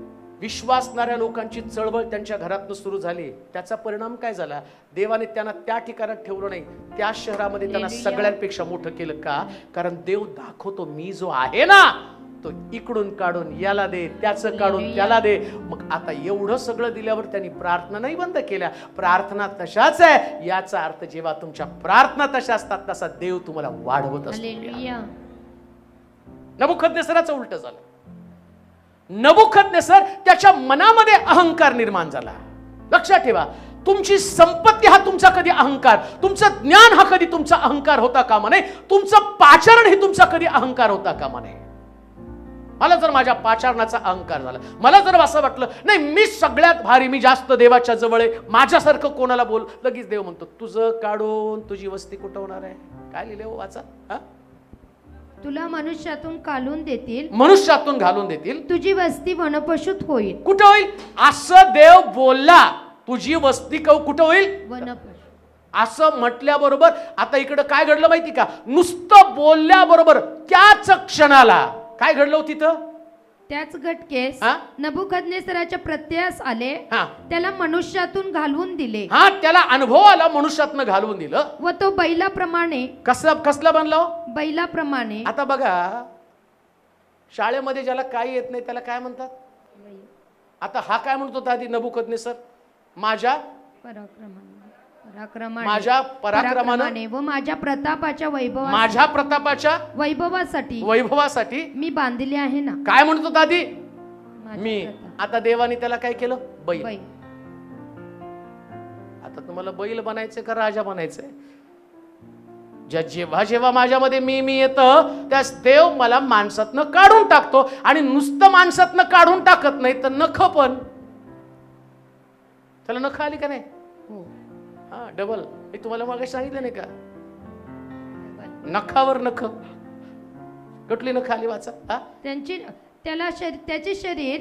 विश्वासणाऱ्या लोकांची चळवळ त्यांच्या घरातनं सुरू झाली. त्याचा परिणाम काय झाला? देवाने त्यांना त्या ठिकाणात ठेवलं नाही, त्या शहरामध्ये त्यांना सगळ्यांपेक्षा मोठं केलं. का? कारण देव दाखवतो, मी जो आहे ना तो इकडून काढून याला दे, त्याचं काढून त्याला दे. मग आता एवढं सगळं दिल्यावर त्यांनी प्रार्थना नाही बंद केल्या. प्रार्थना तशाच आहे. याचा अर्थ जेव्हा तुमच्या प्रार्थना तशा असतात तसा देव तुम्हाला वाढवत असतो. नबुकदनेस्सराचं उलट झालं. नबुकदनेस्सर त्याच्या मनामध्ये अहंकार निर्माण झाला. लक्षात ठेवा, तुमची संपत्ती हा तुमचा कधी अहंकार, तुमचं ज्ञान हा कधी तुमचा अहंकार होता कामा नये. तुमचं पाचारण हे तुमचा कधी अहंकार होता कामा नये. मला जर माझ्या पाचारणाचा अहंकार झाला, मला जर असं वाटलं नाही मी सगळ्यात भारी, मी जास्त देवाच्या जवळ आहे, माझ्यासारखं कोणाला बोल, लगेच देव म्हणतो तुझं काढून तुझी वस्ती कुठं होणार आहे? काय लिहिले हो वाचा? तुला मनुष्यातून घालून देतील, मनुष्यातून घालून देतील, तुझी वस्ती वनपशुत होईल. कुठं होईल? असं देव बोलला. तुझी वस्ती कुठं होईल? वनपशु. असं म्हटल्याबरोबर आता इकडं काय घडलं माहिती का? नुसतं बोलल्याबरोबर त्याच क्षणाला काय घडलं तिथं? त्याच गटकेस नबुकदनेस्सराच्या प्रत्ययास आले, त्याला मनुष्यातून घालवून दिले. त्याला अनुभव आला, मनुष्यातनं घालवून दिलं. व तो बैलाप्रमाणे कसला बनला? बैलाप्रमाणे. आता बघा, शाळेमध्ये ज्याला काही येत नाही त्याला काय म्हणतात? आता हा काय म्हणत होता आधी नबुकदनेस्सर? माझ्या पराक्रमाने व माझ्या प्रतापाच्या वैभवासाठी मी बांधले आहे ना. काय म्हणत होता आधी? मी. आता देवाने त्याला काय केलं? बैल. आता तुम्हाला बैल बनायचंय का राजा बनायचंय? जेव्हा जेव्हा माझ्यामध्ये मी येतं त्यास देव मला माणसातनं काढून टाकतो. आणि नुसतं माणसातनं काढून टाकत नाही तर नख पण. त्याला नख आली का नाही? डबल. मी तुम्हाला मागे सांगितलं नाही का? नखावर नख. कुठली नख आली वाचा? त्याचे शरीर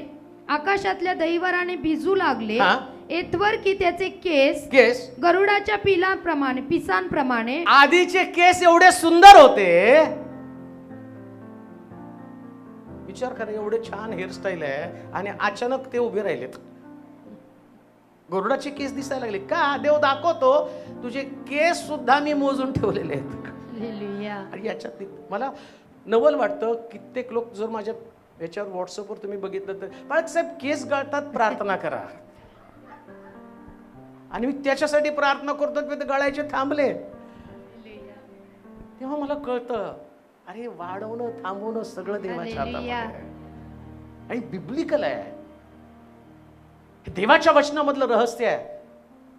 आकाशातल्या दैवराने भिजू लागले, एतवर की त्याचे केस गरुडाच्या पिसांप्रमाणे. आधीचे केस एवढे सुंदर होते. विचार करा, एवढे छान हेअरस्टाईल आहे आणि अचानक ते उभे राहिलेत. गरुडाचे केस दिसायला लागले का? देव दाखवतो तुझे केस सुद्धा मी मोजून ठेवलेले आहेत. आणि याच्यात मला नवल वाटतं, कित्येक लोक जर माझ्या याच्यावर व्हॉट्सअपवर तुम्ही बघितलं तर, बाळासाहेब केस गळतात, प्रार्थना करा. आणि मी त्याच्यासाठी प्रार्थना करतो ते गळायचे थांबले. तेव्हा मला कळतं, अरे वाढवणं थांबवणं सगळं देवाच्या हातात आहे. आणि बिब्लिकल आहे, देवाच्या वचनामधलं रहस्य आहे.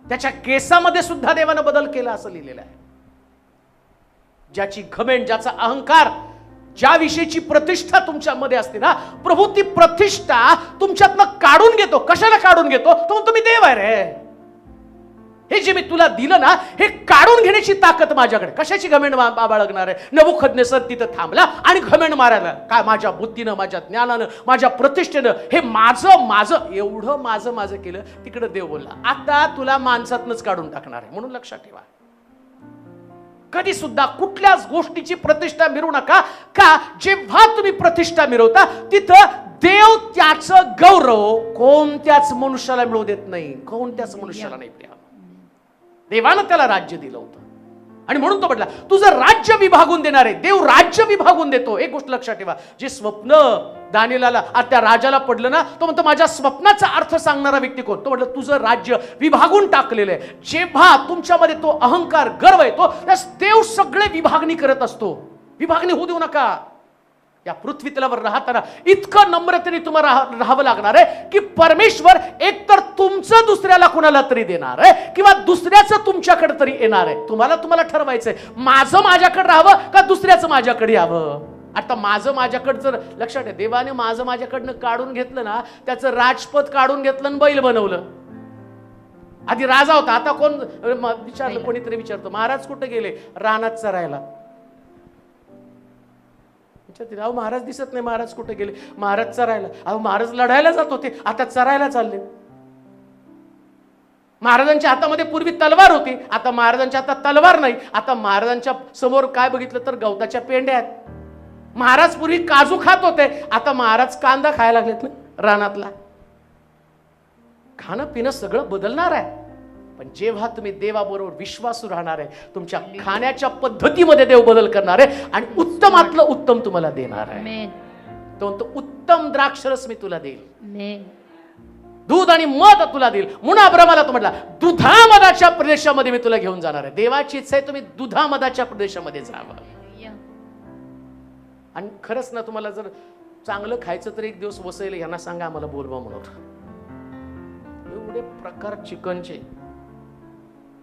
त्याच्या केसामध्ये सुद्धा देवानं बदल केला असं लिहिलेलं आहे. ज्याची घमेंड, ज्याचा अहंकार, ज्या विषयीची प्रतिष्ठा तुमच्यामध्ये असते ना, प्रभू ती प्रतिष्ठा तुमच्यातनं काढून घेतो. कशाला काढून घेतो? तो तुम्ही देव आहे रे. हे जे मी तुला दिलं ना, हे काढून घेण्याची ताकद माझ्याकडे. कशाची घमेंड बाळगणार आहे? नबुकदनेस्सर तिथं थांबला आणि घमेंड मारायला. काय? माझ्या बुद्धीनं, माझ्या ज्ञानानं, माझ्या प्रतिष्ठेनं हे माझं एवढं माझं केलं. तिकडे देव बोलला, आता तुला माणसातनच काढून टाकणार आहे. म्हणून लक्षात ठेवा, कधी सुद्धा कुठल्याच गोष्टीची प्रतिष्ठा मिळवू नका. का? जेव्हा तुम्ही प्रतिष्ठा मिळवता तिथं देव त्याचं गौरव कोणत्याच मनुष्याला मिळवू देत नाही. कोणत्याच मनुष्याला नाही. देवानं त्याला राज्य दिलं होतं. आणि म्हणून तो म्हटला तुझं राज्य विभागून देणार आहे. देव राज्य विभागून देतो. एक गोष्ट लक्षात ठेवा, जे स्वप्न दानिएलाला त्या राजाला पडलं ना, तो म्हणतो माझ्या स्वप्नाचा अर्थ सांगणारा व्यक्ती कोण? तो म्हटलं तुझं राज्य विभागून टाकलेलं आहे. जेव्हा तुमच्यामध्ये तो अहंकार, गर्व येतो, त्यास देव सगळे विभागणी करत असतो. विभागणी होऊ देऊ नका. या पृथ्वी तलावर राहताना इतकं नम्रतेने तुम्हाला राहावं लागणार आहे की परमेश्वर एकतर तुमचं दुसऱ्याला कुणाला तरी देणार आहे किंवा दुसऱ्याचं तुमच्याकडे तरी येणार आहे. तुम्हाला ठरवायचंय, माझं माझ्याकडे राहावं का दुसऱ्याचं माझ्याकडे यावं. आता माझं माझ्याकडे जर लक्षात आहे, देवाने माझं माझ्याकडनं काढून घेतलं ना, त्याचं राजपद काढून घेतलं आणि बैल बनवलं. आधी राजा होता, आता कोण विचारलं, कोणीतरी विचारतो महाराज कुठे गेले? रानात चरायला. अहो महाराज दिसत नाही, महाराज कुठे गेले? महाराज चरायला. अहो महाराज लढायला जात होते, आता चरायला चालले. महाराजांच्या हातामध्ये पूर्वी तलवार होती, आता महाराजांच्या हातात तलवार नाही. आता महाराजांच्या समोर काय बघितलं तर गवताच्या पेंड्या आहेत. महाराज पूर्वी काजू खात होते, आता महाराज कांदा खायला लागलेत ना रानातला. खाणं पिणं सगळं बदलणार आहे. पण जेव्हा तुम्ही देवाबरोबर विश्वासू राहणार आहे, तुमच्या खाण्याच्या पद्धतीमध्ये देव बदल करणार आहे आणि उत्तमातलं उत्तम तुम्हाला देणार आहे. तो म्हणतो उत्तम द्राक्षरस मी तुला देईल, दूध आणि मध तुला देईल. म्हणून अब्रामाला तो म्हटला दुधामदाच्या प्रदेशामध्ये मी तुला घेऊन जाणार आहे. देवाची इच्छा आहे तुम्ही दुधामदाच्या प्रदेशामध्ये जावं. आणि खरंच ना, तुम्हाला जर चांगलं खायचं तर एक दिवस वसईला यांना सांगा आम्हाला बोलवा म्हणून. एवढे प्रकार चिकनचे,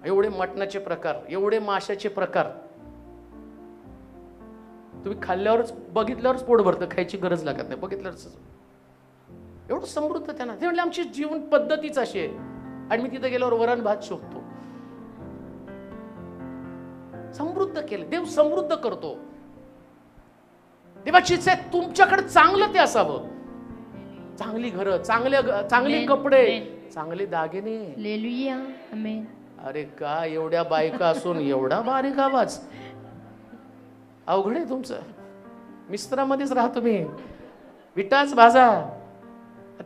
एवढे मटणाचे प्रकार, एवढे माशाचे प्रकार, तुम्ही खाल्ल्यावरच बघितल्यावरच पोट भरतं, खायची गरज लागत नाही. बघितल्यावरच एवढं समृद्ध त्यांना. ते म्हणले आमची जीवन पद्धतीच अशी आहे. आणि मी तिथे गेल्यावर वरण भात शोधतो. समृद्ध केलं देव, समृद्ध करतो. देवाची इच्छा आहे तुमच्याकडे चांगलं ते असावं. चांगली घरं, चांगले कपडे, चांगले दागिने. हालेलुया, आमेन. अरे का एवढ्या बायका असून एवढा बारीक आवाज? अवघड आहे तुमचं. मिस्त्रामध्येच राहा तुम्ही, विटाच भाजा.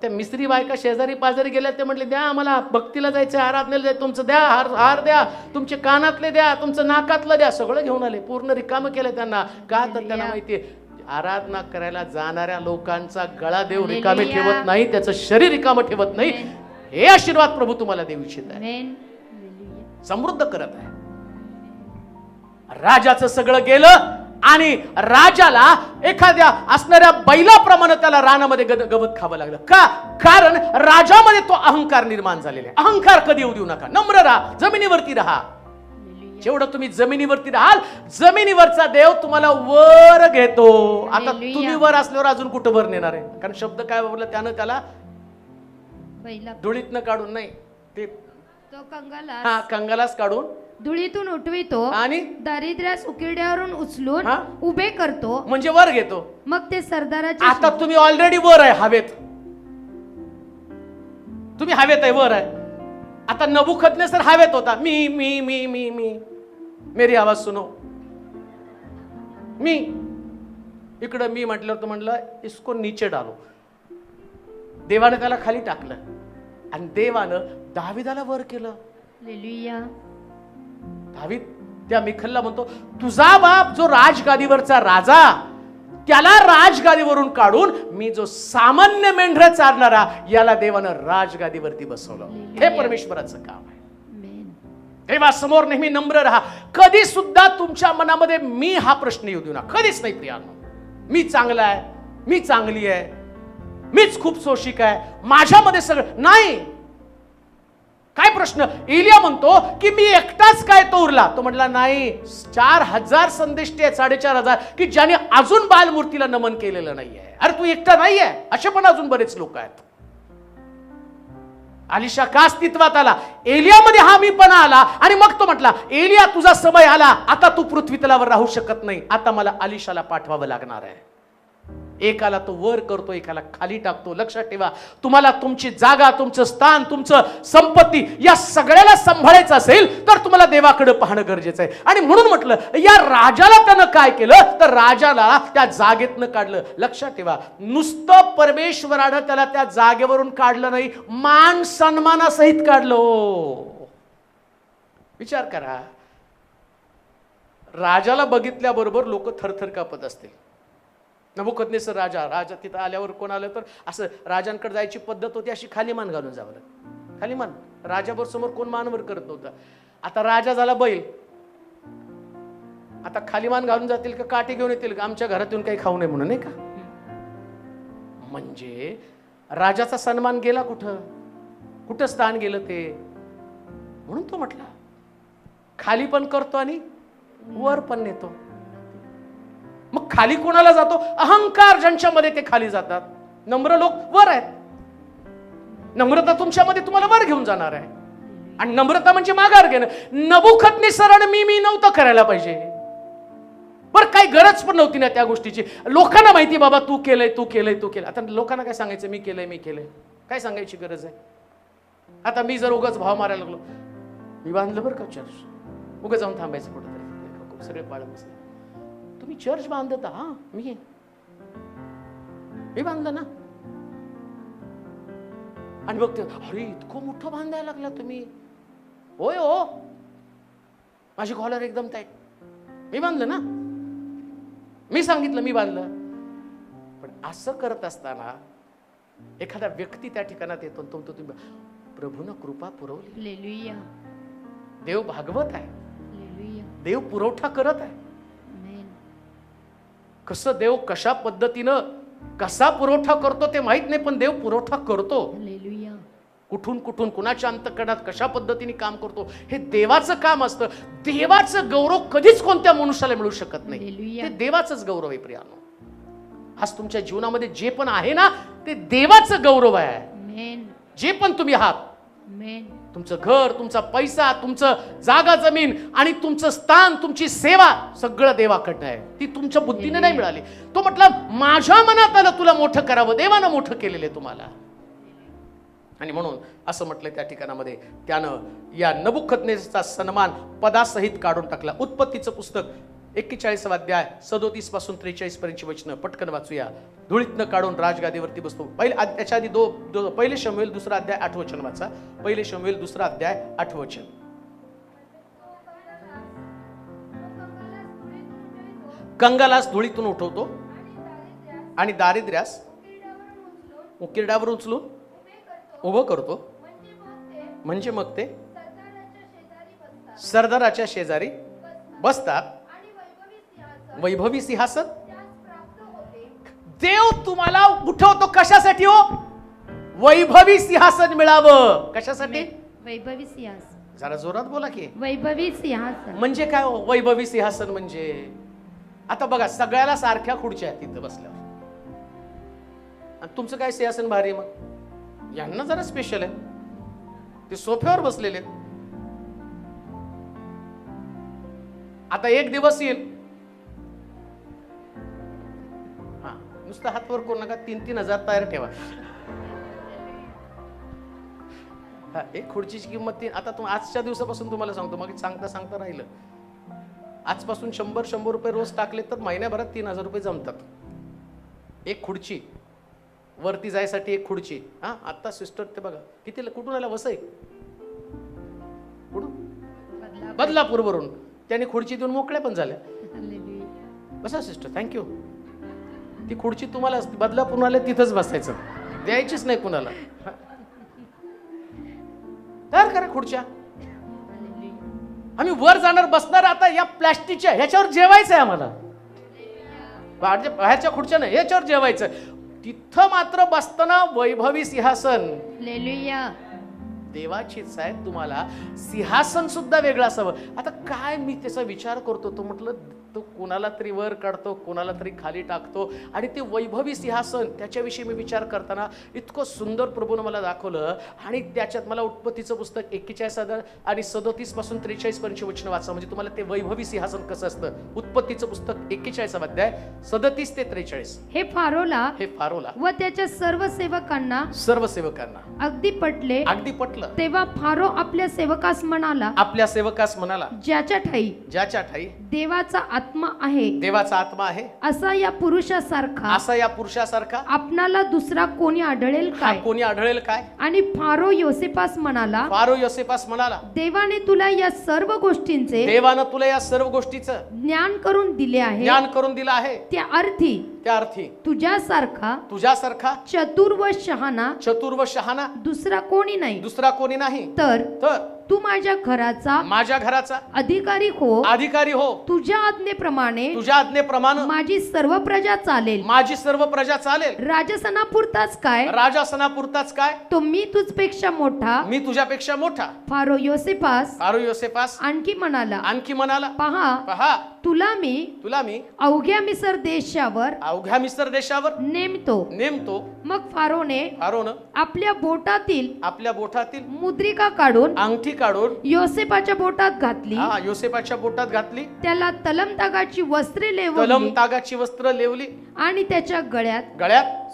त्या मिस्त्री बायका शेजारी पाजारी गेल्या, ते म्हटले द्या आम्हाला भक्तीला जायचं, आराधनेला जायचं, तुमचं द्या, हार द्या, तुमचे कानातले द्या, तुमचं नाकातलं द्या. सगळं घेऊन आले, पूर्ण रिकामं केलं त्यांना. का तर त्यांना माहितीये आराधना करायला जाणाऱ्या लोकांचा गळा देव रिकामे ठेवत नाही, त्याचं शरीर रिकामं ठेवत नाही. हे आशीर्वाद प्रभू तुम्हाला देऊ इच्छित आहे, समृद्ध करत आहे. राजाचं सगळं गेलं आणि राजाला एखाद्या असणाऱ्या बैलाप्रमाणे त्याला रानामध्ये गवत खावं लागलं. का? कारण राजामध्ये तो अहंकार निर्माण झालेला आहे. अहंकार कधी येऊ देऊ नका. नम्र राहा, जमिनीवरती राहा. जेवढं तुम्ही जमिनीवरती राहाल, जमिनीवरचा देव तुम्हाला वर घेतो. आता तुम्ही वर असल्यावर अजून कुठं वर नेणार आहे? कारण शब्द काय बोलला त्यानं त्याला धुळीतनं काढून नाही, ते कंगालास काढून धुळीतून उठवितो आणि दारिद्र्यास उकिरड्यावरून उचलून उभे करतो, म्हणजे वर घेतो. मग ते सरदाराचे. आता तुम्ही ऑलरेडी वर आहे, हवेत. तुम्ही हवेत आहे, वर आहे. आता नबुखदनेसर हवेत होता. मी मी मी मी मी मेरी आवाज सुनो. मी इकडं मी म्हटलं तर म्हणलं इसको नीचे डालो. देवाने त्याला खाली टाकलं आणि देवानं दाविदाला वर केलं. हालेलुया. दावीद त्या मिखलला म्हणतो तुझा बाप जो राजगादीवरचा राजा, त्याला राजगादीवरून काढून मी जो सामान्य मेंढर चारणारा, याला देवानं राजगादीवरती बसवलं. हे परमेश्वराचं काम आहे. देवासमोर नेहमी नम्र राहा. कधी सुद्धा तुमच्या मनामध्ये मी हा प्रश्न येऊ देऊ नका. कधीच नाही प्रियानो. मी चांगला आहे, मी चांगली आहे, मीच खूप सोशिक आहे, माझ्यामध्ये सगळं नाही. काय प्रश्न? एलिया म्हणतो की मी एकटाच काय तो उरला? तो म्हटला नाही, 4000 संदेष्टे आहेत, 4500, की ज्याने अजून बालमूर्तीला नमन केलेलं नाहीये. अरे तू एकटा नाहीये, असे पण अजून बरेच लोक आहेत. अलिशा का अस्तित्वात आला? एलियामध्ये हा मी पण आला. आणि मग तो म्हटला एलिया तुझा समय आला, आता तू पृथ्वी तलावर राहू शकत नाही, आता मला अलिशाला पाठवावं लागणार आहे. एकाला तो वर करतो, एकाला खाली टाकतो. लक्षात ठेवा, तुम्हाला तुमची जागा, तुमचं स्थान, तुमचं संपत्ती या सगळ्याला सांभाळायचं असेल तर तुम्हाला देवाकडे पाहणं गरजेचं आहे. आणि म्हणून म्हटलं या राजाला त्यानं काय केलं तर राजाला त्या जागेतनं काढलं. लक्षात ठेवा, नुसतं परमेश्वरानं त्याला त्या जागेवरून काढलं नाही, मान सन्मानासहित काढलं. विचार करा, राजाला बघितल्याबरोबर लोक थरथर कापत असतील. नबुकदनेस्सर राजा तिथं आल्यावर कोण आलं तर असं राजांकडे जायची पद्धत होती, अशी खाली मान घालून जावं, खाली मान. राजाबर समोर कोण मानवर करत नव्हतं. आता राजा झाला बैल, आता खाली मान घालून जातील का काठी घेऊन येतील का आमच्या घरात येऊन काही खाऊ नये म्हणून, नाही का? म्हणजे राजाचा सन्मान गेला कुठं स्थान गेलं ते. म्हणून तो म्हटला खाली पण करतो आणि वर पण नेतो. मग खाली कोणाला जातो? अहंकार ज्यांच्यामध्ये ते खाली जातात. नम्र लोक वर आहेत. नम्रता तुमच्यामध्ये तुम्हाला वर घेऊन जाणार आहे. आणि नम्रता म्हणजे माघार घेणं. नबुकदनेस्सराने मी नव्हतं करायला पाहिजे, बरं काही गरज पण नव्हती ना त्या गोष्टीची. लोकांना माहिती बाबा तू केलंय. आता लोकांना काय सांगायचं? मी केलंय. काय सांगायची गरज आहे? आता मी जर उगाच भाव मारायला लागलो, मी बांधलं बरं का चर्च, उगाच जाऊन थांबायचं कुठंतरी, सगळे पाळत बसले. तुम्ही चर्च बांधता? हा मी बांधलं ना. आणि बघते अरे इतकं मोठं बांधायला लागला तुम्ही. होय हो, माझी कॉलर एकदम टाईट. मी बांधलं ना, मी सांगितलं मी बांधलं. पण असं करत असताना एखादा व्यक्ती त्या ठिकाणात येतो, तो तुम्ही प्रभूनं कृपा पुरवली. देव भागवत आहे, देव पुरवठा करत आहे. कसं देव कशा पद्धतीनं कसा पुरवठा करतो ते माहित नाही, पण देव पुरवठा करतो. कुठून कुणाच्या अंतःकरणात कशा पद्धतीने काम करतो हे देवाचं काम असतं. देवाचं गौरव कधीच कोणत्या मनुष्याला मिळू शकत नाही. ते देवाचंच गौरव आहे प्रियानो. आज तुमच्या जीवनामध्ये जे पण आहे ना ते देवाचं गौरव आहे. जे पण तुम्ही आहात, तुमचं घर, तुमचा पैसा, तुमचं जागा जमीन आणि तुमचं स्थान, तुमची सेवा, सगळं देवाकडनं आहे. ती तुमच्या बुद्धीने नाही मिळाली. तो म्हटला माझ्या मनात आलं तुला मोठं करावं, देवानं मोठं केलेलं आहे तुम्हाला. आणि म्हणून असं म्हटलंय त्या ठिकाणामध्ये, त्यानं या नबुकदनेस्सरचा सन्मान पदासहित काढून टाकला. उत्पत्तीचं पुस्तक 41 अध्याय 37 पासून 43 पर्यंतची वचनं पटकन वाचूया. धुळीतनं काढून राजगादीवरती बसतो. त्याच्या आधी पहिले शमूएल 2 अध्याय 8 वचन वाचा. पहिले शमूएल 2 अध्याय 8 वचन. कंगालास धुळीतून उठवतो आणि दारिद्र्यास उकिरड्यावर उचलून उभं करतो. म्हणजे मग ते सरदाराच्या शेजारी बसतात. वैभवी सिंहासन देव तुम्हाला उठवतो. कशासाठी हो? वैभवी सिंहासन मिळावं. कशासाठी? वैभवी सिंहासन. जरा जोरात बोला की. वैभवी सिंहासन म्हणजे काय हो? वैभवी सिंहासन म्हणजे आता बघा सगळ्याला सारख्या खुर्च्या आहेत तिथं बसल्यावर. आणि तुमचं काय सिंहासन भारी मग? यांना जरा स्पेशल आहे, ते सोफ्यावर बसलेले. आता एक दिवस येईल, हा नुसतं हातवर करू नका, 3-3 हजार तयार ठेवा. हा एक खुर्चीची किंमत 3. आता आजच्या दिवसापासून तुम्हाला सांगतो, मग सांगता राहिलं. आजपासून 100 रुपये रोज टाकले तर महिन्याभरात 3000 रुपये जमतात. एक खुर्ची वरती जायसाठी, एक खुर्ची. हा आता सिस्टर ते बघा किती, कुठून आला? वसई, कुठून? बदलापूर वरून. त्याने खुर्ची देऊन मोकळ्या पण झाल्या. बसा सिस्टर, थँक्यू. ती खुर्ची तुम्हाला बदलापूर आले तिथंच बसायचं, द्यायचीच नाही कुणाला. तयार करा खुर्च्या. आम्ही वर जाणार, बसणार. आता या प्लॅस्टिकच्या ह्याच्यावर जेवायचं आहे आम्हाला. बाहेरच्या खुर्च्या नाही, ह्याच्यावर जेवायचं. तिथं मात्र बसताना वैभवी सिंहासन. देवाची इच्छा आहे तुम्हाला सिंहासन सुद्धा वेगळं असावं. आता काय मी त्याचा विचार करतो, तो म्हटलं तो कोणाला तरी वर काढतो, कोणाला तरी खाली टाकतो. आणि ते वैभवी सिंहासन त्याच्याविषयी मी विचार करताना इतकं सुंदर प्रभूनं मला दाखवलं. आणि त्याच्यात मला उत्पत्तीचं पुस्तक 41 आणि 37 पासून 43 पर्यंत वचन वाचा, म्हणजे तुम्हाला ते वैभवी सिंहासन कसं असतं. उत्पत्तीचं पुस्तक 41 अध्याय 37 ते 43. हे फारोला व त्याच्या सर्व सेवकांना अगदी पटलं. तेव्हा फारो आपल्या सेवकास म्हणाला, ज्याच्या ठाई देवाचा आत्मा आहे, देवाचा आत्मा आहे, असा या पुरुषासारखा आपणाला दुसरा कोणी आढळेल काय? कोणी आढळेल काय? आणि फारो योसेपास म्हणाला, देवाने तुला या सर्व गोष्टींचे ज्ञान करून दिले आहे, त्या अर्थी तुझ्यासारखा चतुर व शहाणा दुसरा कोणी नाही, तर तू माझ्या घराचा अधिकारी हो, तुझ्या आज्ञेप्रमाणे माझी सर्व प्रजा चालेल. राजसनापुरताच काय, तो मी तुझपेक्षा मोठा. फारो योसेपास आणखी म्हणाला, पहा, तुला मी अवघ्या मिस्र देशावर नेमतो. मग फारोने आपल्या बोटातील मुद्रिका काढून योसेपाच्या बोटात घातली. त्याला तलमतागाची वस्त्र लेवली आणि त्याच्या गळ्यात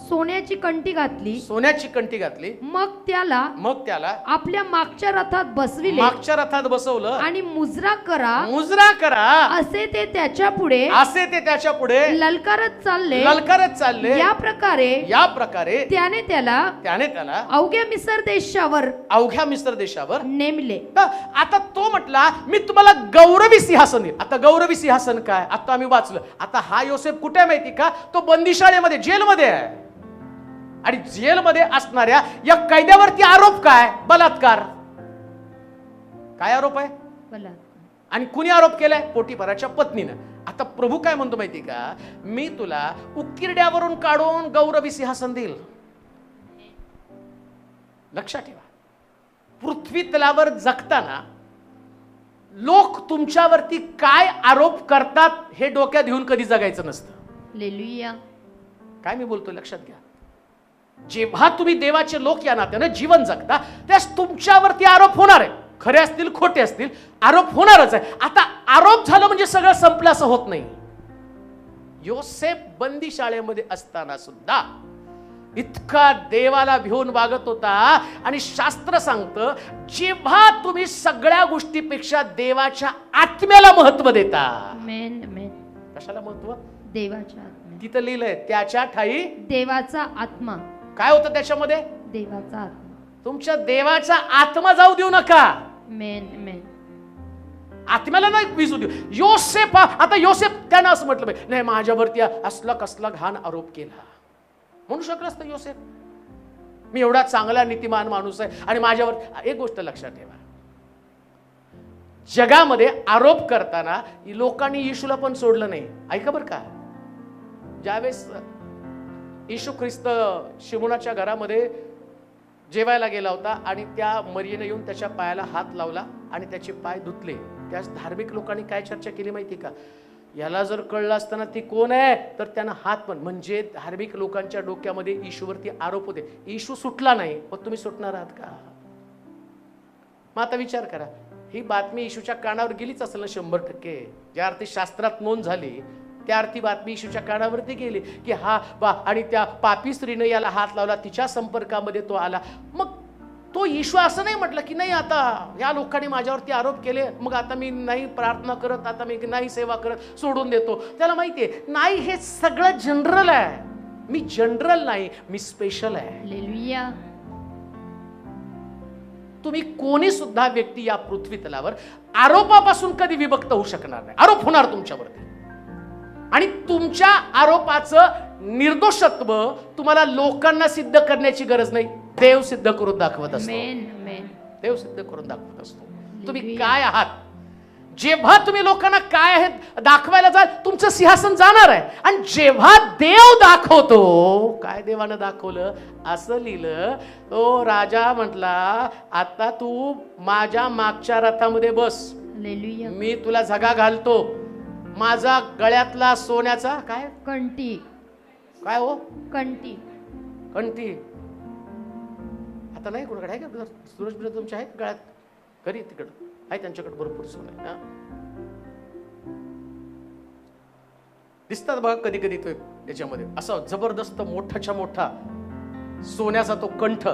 सोन्याची कंठी घातली. मग त्याला आपल्या मागच्या रथात बसवलं आणि मुजरा करा असे ते त्याच्या पुढे ललकारत चालले. या प्रकारे त्याने त्याला अवघ्या मिस्र देशावर नेमले. आता तो म्हटला, मी तुम्हाला गौरवी सिंहासन देईल. आता गौरवी सिंहासन काय? आता आम्ही वाचलं. आता हा योसेफ कुठे आहे माहिती का? तो बंदिशाळेमध्ये, जेलमध्ये आहे. आणि जेलमध्ये असणाऱ्या या कैद्यावरती आरोप काय? बलात्कार. काय आरोप आहे? आणि कुणी आरोप केलाय? पोटिफाराच्या पत्नीनं. आता प्रभू काय म्हणतो माहिती का? मी तुला उकिरड्यावरून काढून गौरवी सिंहासन देईल. लक्षात ठेवा, पृथ्वी तलावर जगताना लोक तुमच्यावरती काय आरोप करतात हे डोक्यात घेऊन कधी जगायचं नसतं. हालेलुया. काय मी बोलतो लक्षात घ्या. जेव्हा तुम्ही देवाचे लोक या नात्यानं जीवन जगता, त्यास तुमच्यावरती आरोप होणार आहे. खरे असतील खोटे असतील, आरोप होणारच आहे. आता आरोप झालं म्हणजे सगळं संपलं असं होत नाही. योसेफ बंदिशाळेमध्ये असताना सुद्धा इतका देवाला भिवून वागत होता. आणि शास्त्र सांगतं, जेव्हा तुम्ही सगळ्या गोष्टीपेक्षा देवाच्या आत्म्याला महत्व देता. कशाला महत्व? देवाच्या आत्म्या. तिथं लिहिलंय, त्याच्या ठाई देवाचा आत्मा. काय होतं त्याच्यामध्ये? देवाचा आत्मा. तुमच्या देवाचा आत्मा जाऊ देऊ नका. आत्म्याला नाही विसू देऊ. योसेफ, आता योसेफ त्यानं असं म्हटलं, नाही माझ्यावरती असला कसला घाण आरोप केला. म्हणू शकलं असतं योसेफ, मी एवढा चांगला नीतिमान माणूस आहे आणि माझ्यावर. एक गोष्ट लक्षात ठेवा, जगामध्ये आरोप करताना लोकांनी येशूला पण सोडलं नाही. ऐका बरं का, ज्यावेळेस येशू ख्रिस्त शिमोनाच्या घरामध्ये जेवायला गेला होता आणि त्या मरियेने येऊन त्याच्या पायाला हात लावला आणि त्याचे पाय धुतले, त्यास धार्मिक लोकांनी काय चर्चा केली माहिती का? याला जर कळलं असताना ती कोण आहे तर त्यानं हात पण, म्हणजे धार्मिक लोकांच्या डोक्यामध्ये येशूवरती आरोप होते. येशू सुटला नाही, पण तुम्ही सुटणार आहात का? मग आता विचार करा, ही बातमी येशूच्या कानावर गेलीच असेल ना 100%. ज्या अर्थी शास्त्रात नोंद झाली त्या अर्थी बातमी येशूच्या कानावरती गेली की हा बा, आणि त्या पापी स्त्रीने याला हात लावला, तिच्या संपर्कामध्ये तो आला. मग तो येशू असं नाही म्हटलं की नाही आता या लोकांनी माझ्यावरती आरोप केले, मग आता मी नाही प्रार्थना करत, आता मी नाही सेवा करत, सोडून देतो. त्याला माहितीये नाही, हे सगळं जनरल आहे. मी जनरल नाही, मी स्पेशल आहे. हालेलुया. तुम्ही कोणी सुद्धा व्यक्ती या पृथ्वी तलावर आरोपापासून कधी विभक्त होऊ शकणार नाही. आरोप होणार तुमच्यावरती आणि तुमच्या आरोपाचं निर्दोषत्व तुम्हाला लोकांना सिद्ध करण्याची गरज नाही. देव सिद्ध करून दाखवत असतो. देव सिद्ध करून दाखवत असतो तुम्ही काय आहात. जेव्हा तुम्ही लोकांना काय आहेत दाखवायला जाल, तुमचं सिंहासन जाणार आहे. आणि जेव्हा देव दाखवतो, काय देवानं दाखवलं असं लिहिलं, तो राजा म्हटला आता तू माझ्या मागच्या रथामध्ये बस, मी तुला झगा घालतो. माझा गळ्यातला सोन्याचा काय कंठी, काय हो कंठी, कंठी आता नाही कोणाकडे आहे का? सूरज बिरज तुमच्या आहेत गळ्यात? घरी तिकडं आहे, त्यांच्याकडे भरपूर सोनं आहे. दिसतात बघा कधी कधी तो याच्यामध्ये असा जबरदस्त मोठाच्या मोठा सोन्याचा तो कंठ.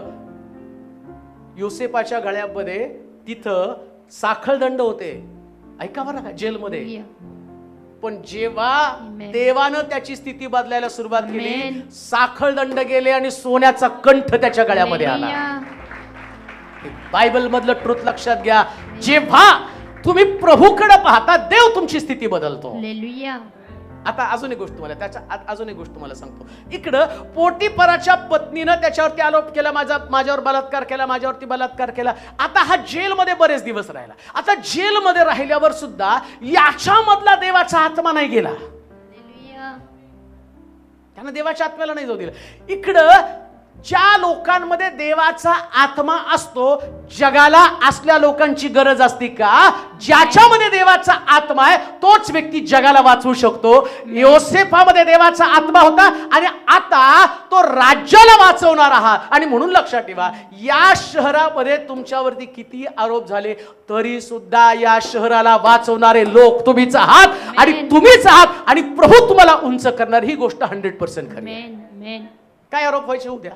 योसेपाच्या गळ्यामध्ये तिथं साखळदंड होते. ऐका बरं का, जेलमध्ये पण जेव्हा देवानं त्याची स्थिती बदलायला सुरुवात केली, साखळदंड गेले आणि सोन्याचा कंठ त्याच्या गळ्यामध्ये आला. बायबल मधलं ट्रुथ लक्षात घ्या, जेव्हा तुम्ही प्रभूकडे पाहता देव तुमची स्थिती बदलतो. आता अजून एक गोष्ट तुम्हाला सांगतो. इकडं पोटीपराच्या पत्नीनं त्याच्यावरती आरोप केला, माझ्यावर बलात्कार केला, माझ्यावरती बलात्कार केला. आता हा जेलमध्ये बरेच दिवस राहिला. आता जेलमध्ये राहिल्यावर सुद्धा याच्यामधला देवाचा आत्मा नाही गेला, त्यानं देवाच्या आत्म्याला नाही जाऊ दिलं. इकडं ज्या लोकांमध्ये देवाचा आत्मा असतो, जगाला असल्या लोकांची गरज असते का? ज्याच्यामध्ये देवाचा आत्मा आहे तोच व्यक्ती जगाला वाचवू शकतो. योसेफामध्ये देवाचा आत्मा होता आणि आता तो राज्याला वाचवणार आहात. आणि म्हणून लक्षात ठेवा, या शहरामध्ये तुमच्यावरती किती आरोप झाले तरी सुद्धा या शहराला वाचवणारे लोक तुम्हीच आहात आणि तुम्हीच आहात आणि प्रभू तुम्हाला उंच करणार. ही गोष्ट 100% खरी. काय आरोप व्हायचे उद्या?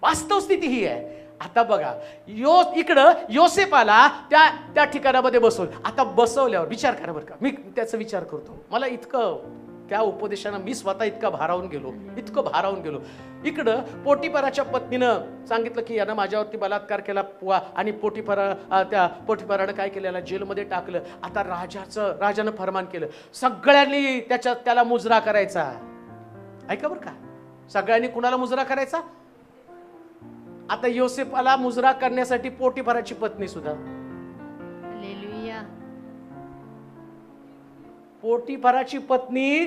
वास्तव स्थिती ही आहे. आता बघा, इकडं योसेफाला त्या ठिकाणामध्ये बसवलं. आता बसवल्यावर विचार करा बरं का, मी त्याचा विचार करतो. मला इतकं त्या उपदेशानं मी स्वतः इतकं भारावून गेलो. इकडं पोटीपराच्या पत्नीनं सांगितलं की यानं माझ्यावरती बलात्कार केला आणि त्या पोटीपरानं काय केलेलं, जेलमध्ये टाकलं. आता राजानं फरमान केलं, सगळ्यांनी त्याला मुजरा करायचा. ऐका बरं का, सगळ्यांनी कुणाला मुजरा करायचा? आता योसेफाला मुजरा करण्यासाठी पोटीपराची पत्नी सुद्धा, पोटीपराची पत्नी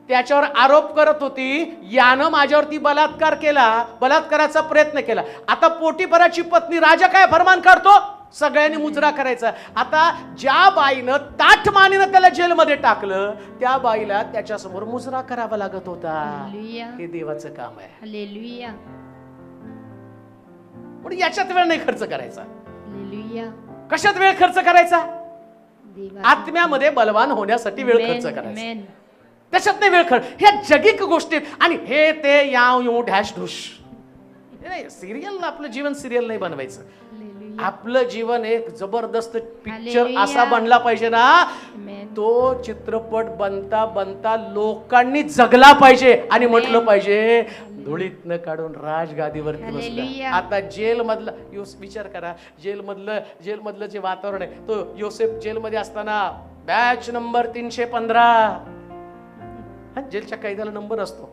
त्याच्यावर आरोप करत होती, यानं माझ्यावरती बलात्कार केला, बलात्काराचा प्रयत्न केला. आता पोटीपराची पत्नी, राजा काय फरमान करतो? सगळ्यांनी मुजरा करायचा. आता ज्या बाईनं ताठमानेनं त्याला जेलमध्ये टाकलं, त्या बाईला त्याच्यासमोर मुजरा करावा लागत होता. हे देवाचं काम आहे. पण याच्यात वेळ नाही खर्च करायचा. कशात वेळ खर्च करायचा? आत्म्यामध्ये बलवान होण्यासाठी वेळ खर्च करायचा. त्याच्यात नाही वेळ खर्च. ह्या जगिक गोष्टी आणि हे ते याव डॅश ढुश नाही. सिरियल, आपलं जीवन सिरियल नाही बनवायचं. आपलं जीवन एक जबरदस्त पिक्चर असा बनला पाहिजे ना, तो चित्रपट बनता बनता लोकांनी जगला पाहिजे आणि म्हटलं पाहिजे धुळीत न काढून राजगादीवरती बसला. आता जेल मधला विचार करा, जेल मधलं जे वातावरण आहे, तो योसेफ जेलमध्ये असताना बॅच नंबर 315, जेलच्या कैद्याला नंबर असतो.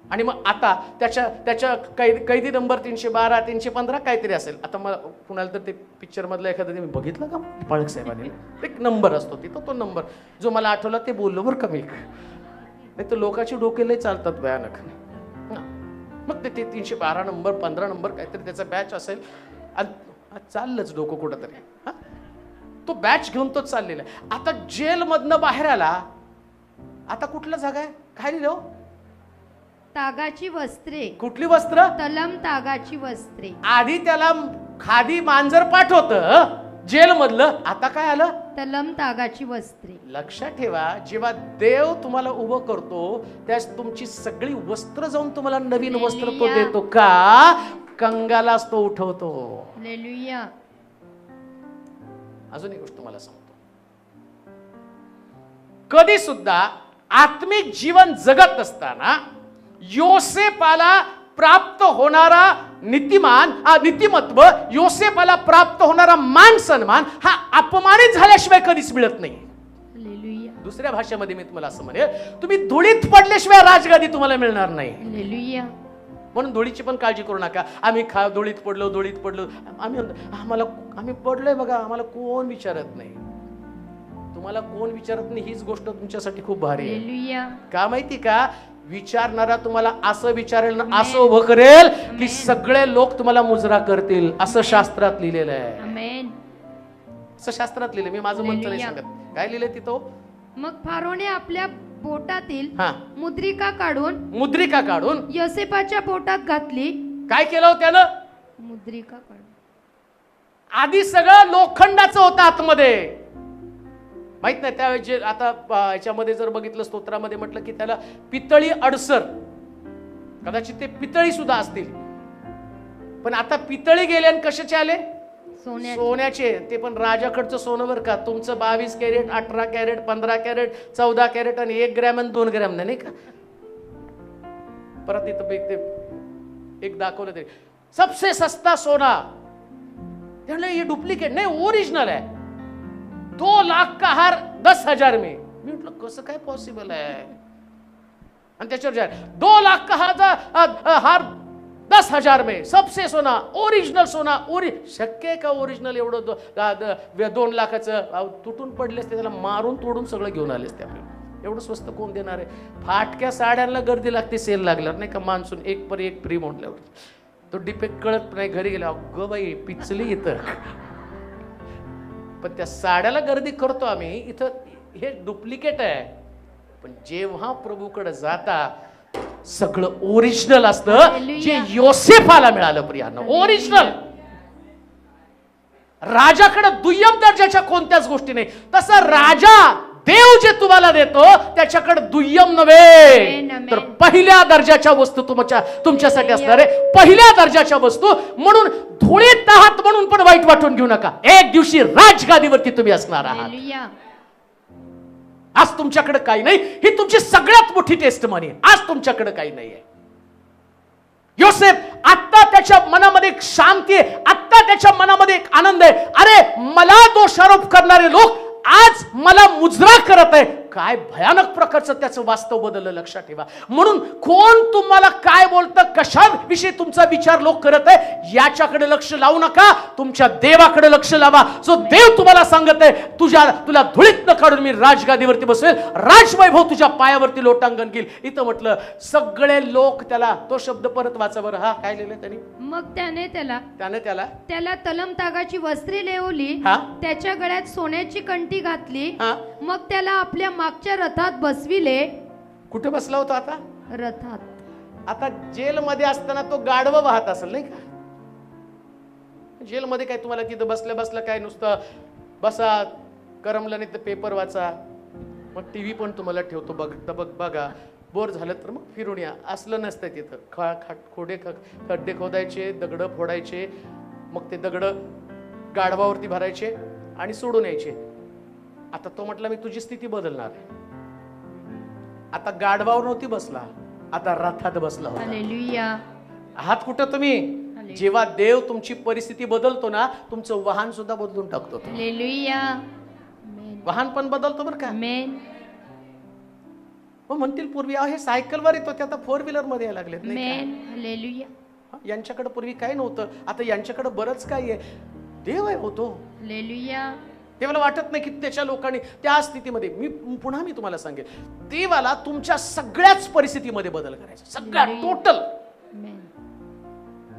आणि मग आता त्याच्या कैदी नंबर 312 315 काहीतरी असेल. आता मला कुणाला तर ते पिक्चर मधलं एखादं मी बघितलं का, पाळक साहेबांनी एक नंबर असतो तिथं, तो नंबर जो मला आठवला ते बोललो बरं का मी. नाही तर लोकांची डोके लय चालतात भयानक. मग ते 312 नंबर 15 नंबर काहीतरी त्याचा बॅच असेल आणि चाललंच डोकं कुठंतरी. तो बॅच घेऊन तोच चाललेला आहे. आता जेल मधनं बाहेर आला. आता कुठला जागा आहे? काय लिहिलं? तागाची वस्त्रे. कुठली वस्त्र? तलम तागाची वस्त्रे. आधी त्याला खादी मांजर पाठवत जेल मधलं, आता काय आलं? तलम तागाची वस्त्रे. लक्षात ठेवा, जेव्हा देव तुम्हाला उभं करतो त्यास तुमची सगळी वस्त्र जाऊन तुम्हाला नवीन वस्त्र तो देतो का? कंगालाच तो उठवतो. हालेलुया. अजून एक गोष्ट तुम्हाला सांगतो, कधी सुद्धा आत्मिक जीवन जगत असताना योसेफाला प्राप्त होणारा नीतिमत्व, योसेफाला प्राप्त होणारा मान सन्मान हा अपमानित झाल्याशिवाय कधीच मिळत नाही. दुसऱ्या भाषेमध्ये मी तुम्हाला असं म्हणेल, तुम्ही धुळीत पडल्याशिवाय राजगादी तुम्हाला मिळणार नाही. म्हणून धुळीची पण काळजी करू नका. आम्ही धुळीत पडलो आम्ही पडलोय बघा, आम्हाला कोण विचारत नाही. तुम्हाला कोण विचारत नाही हीच गोष्ट तुमच्यासाठी खूप भारी आहे. का माहिती का? विचारणारा तुम्हाला असं विचारेल ना, असं उभं करेल की सगळे लोक तुम्हाला मुजरा करतील, असं शास्त्रात लिहिलेलं आहे. असं शास्त्रात लिहिलं, मी माझं म्हणतो नाही सांगत. काय लिहिलंय तिथं? मग फारोने आपल्या बोटातील मुद्रिका काढून योसेफाच्या बोटात घातली. काय केलं त्यानं? मुद्रिका काढून. आधी सगळं लोखंडाचं होतं आतमध्ये, माहित नाही त्यावेळी. जे आता याच्यामध्ये जर बघितलं, स्तोत्रामध्ये म्हटलं की त्याला पितळी अडसर, कदाचित ते पितळी सुद्धा असतील. पण आता पितळी गेले आणि कशाचे आले? सोन्याचे, ते पण राजाकडचं सोनं बरं का, तुमचं 22 कॅरेट, 18 कॅरेट, 15 कॅरेट, 14 कॅरेट आणि 1 ग्रॅम आणि 2 ग्रॅम नाही का. परत इथं एक दाखवलं ते सबसे सस्ता सोना, त्यामुळे हे डुप्लिकेट नाही, ओरिजिनल आहे. 2 लाख का हार 10,000 में. मी म्हटलं कसं काय पॉसिबल आहे. आणि त्याच्यावर 2 लाख का हार 10,000 में, सबसे सोना, ओरिजिनल सोना. शक्य आहे का ओरिजिनल एवढं 2 लाखाचं तुटून पडले असते, त्याला मारून तोडून सगळं घेऊन आले असते. आपल्याला एवढं स्वस्त कोण देणार आहे. फाटक्या साड्यांना गर्दी लागते सेल लागल्यावर नाही का, मान्सून 1 पर 1 फ्री म्हटल्यावर. तो डिफेक्ट कळत नाही, घरी गेला अगं बाई पिचली इथं. पण त्या साड्याला गर्दी करतो आम्ही, इथं हे डुप्लिकेट आहे. पण जेव्हा प्रभूकडे जाता सगळं ओरिजिनल असतं, जे योसेफाला मिळालं प्रियानं, ओरिजिनल. राजाकडे दुय्यम दर्जाच्या कोणत्याच गोष्टी नाही. तसं राजा देव जे तुम्हाला देतो त्याच्याकडे दुय्यम नव्हे, तर पहिल्या दर्जाच्या वस्तू तुमच्यासाठी असणार आहे. पहिल्या दर्जाच्या वस्तू. म्हणून धुळीत आहात म्हणून पण वाईट वाटून घेऊ नका. एक दिवशी राजगादीवरती तुम्ही असणार आहात. आज तुमच्याकडे काही नाही, ही तुमची सगळ्यात मोठी टेस्टमनी आहे. आज तुमच्याकडे काही नाहीये. योसेफ आत्ता त्याच्या मनामध्ये एक शांती आहे, आत्ता त्याच्या मनामध्ये एक आनंद आहे. अरे मला दोषारोप करणारे लोक आज मला मुजरा करत आहे. काय भयानक प्रकारचं त्याचं वास्तव बदललं, लक्षात ठेवा. म्हणून कोण तुम्हाला काय बोलतं, कशाविषयी तुमचा विचार लोक करत आहे, याच्याकडे लक्ष लावू नका. तुमच्या देवाकडे लक्ष लावा, जो देव तुम्हाला सांगत आहे तुला धुळीत न काढून मी राजगादीवरती बसवेल, राजवैभव तुझ्या पायावरती लोटांगण घेईल. इथं म्हटलं सगळे लोक त्याला, तो शब्द परत वाचा बरं. हा काय लिहिलं त्यांनी. मग त्याने त्याला तलम तागाची वस्त्रे लेवली, त्याच्या गळ्यात सोन्याची कंठी घातली, मग त्याला आपल्या मागच्या रथात बसविले. कुठे बसला होता आता. रथात. आता जेलमध्ये असताना तो गाढवं वाहत असेल नाही का. जेलमध्ये काय तुम्हाला तिथं बसल्या बसल्या काय नुसतं बसा, करमलं नाही तर पेपर वाचा, मग टीव्ही पण तुम्हाला ठेवतो बघा, बोर झालं तर मग फिरून या, असलं नसतं तिथं. खड्डे खोदायचे, दगड फोडायचे, मग ते दगड गाढवावरती भरायचे आणि सोडून यायचे. आता तो म्हटला मी तुझी स्थिती बदलणार आहे. आता गाढवावर नव्हती बसला, आता रथात बसला होता. हालेलुया. आहात कुठं तुम्ही. जेव्हा देव तुमची परिस्थिती बदलतो ना, तुमचं वाहन सुद्धा बदलून टाकतो. हालेलुया. वाहन पण बदलतो बरं का. मग म्हणतील पूर्वी हे सायकलवर येतो, ते आता 4 व्हीलर मध्ये यायला लागलेत नाही का. यांच्याकडे पूर्वी काय नव्हतं, आता यांच्याकडे बरंच काय आहे. देव आहे होतो. हालेलुया. देवाला वाटत नाही की त्याच्या लोकांनी त्या स्थितीमध्ये, मी तुम्हाला सांगेन, देवाला तुमच्या सगळ्याच परिस्थितीमध्ये बदल करायचा, सगळ्या टोटल.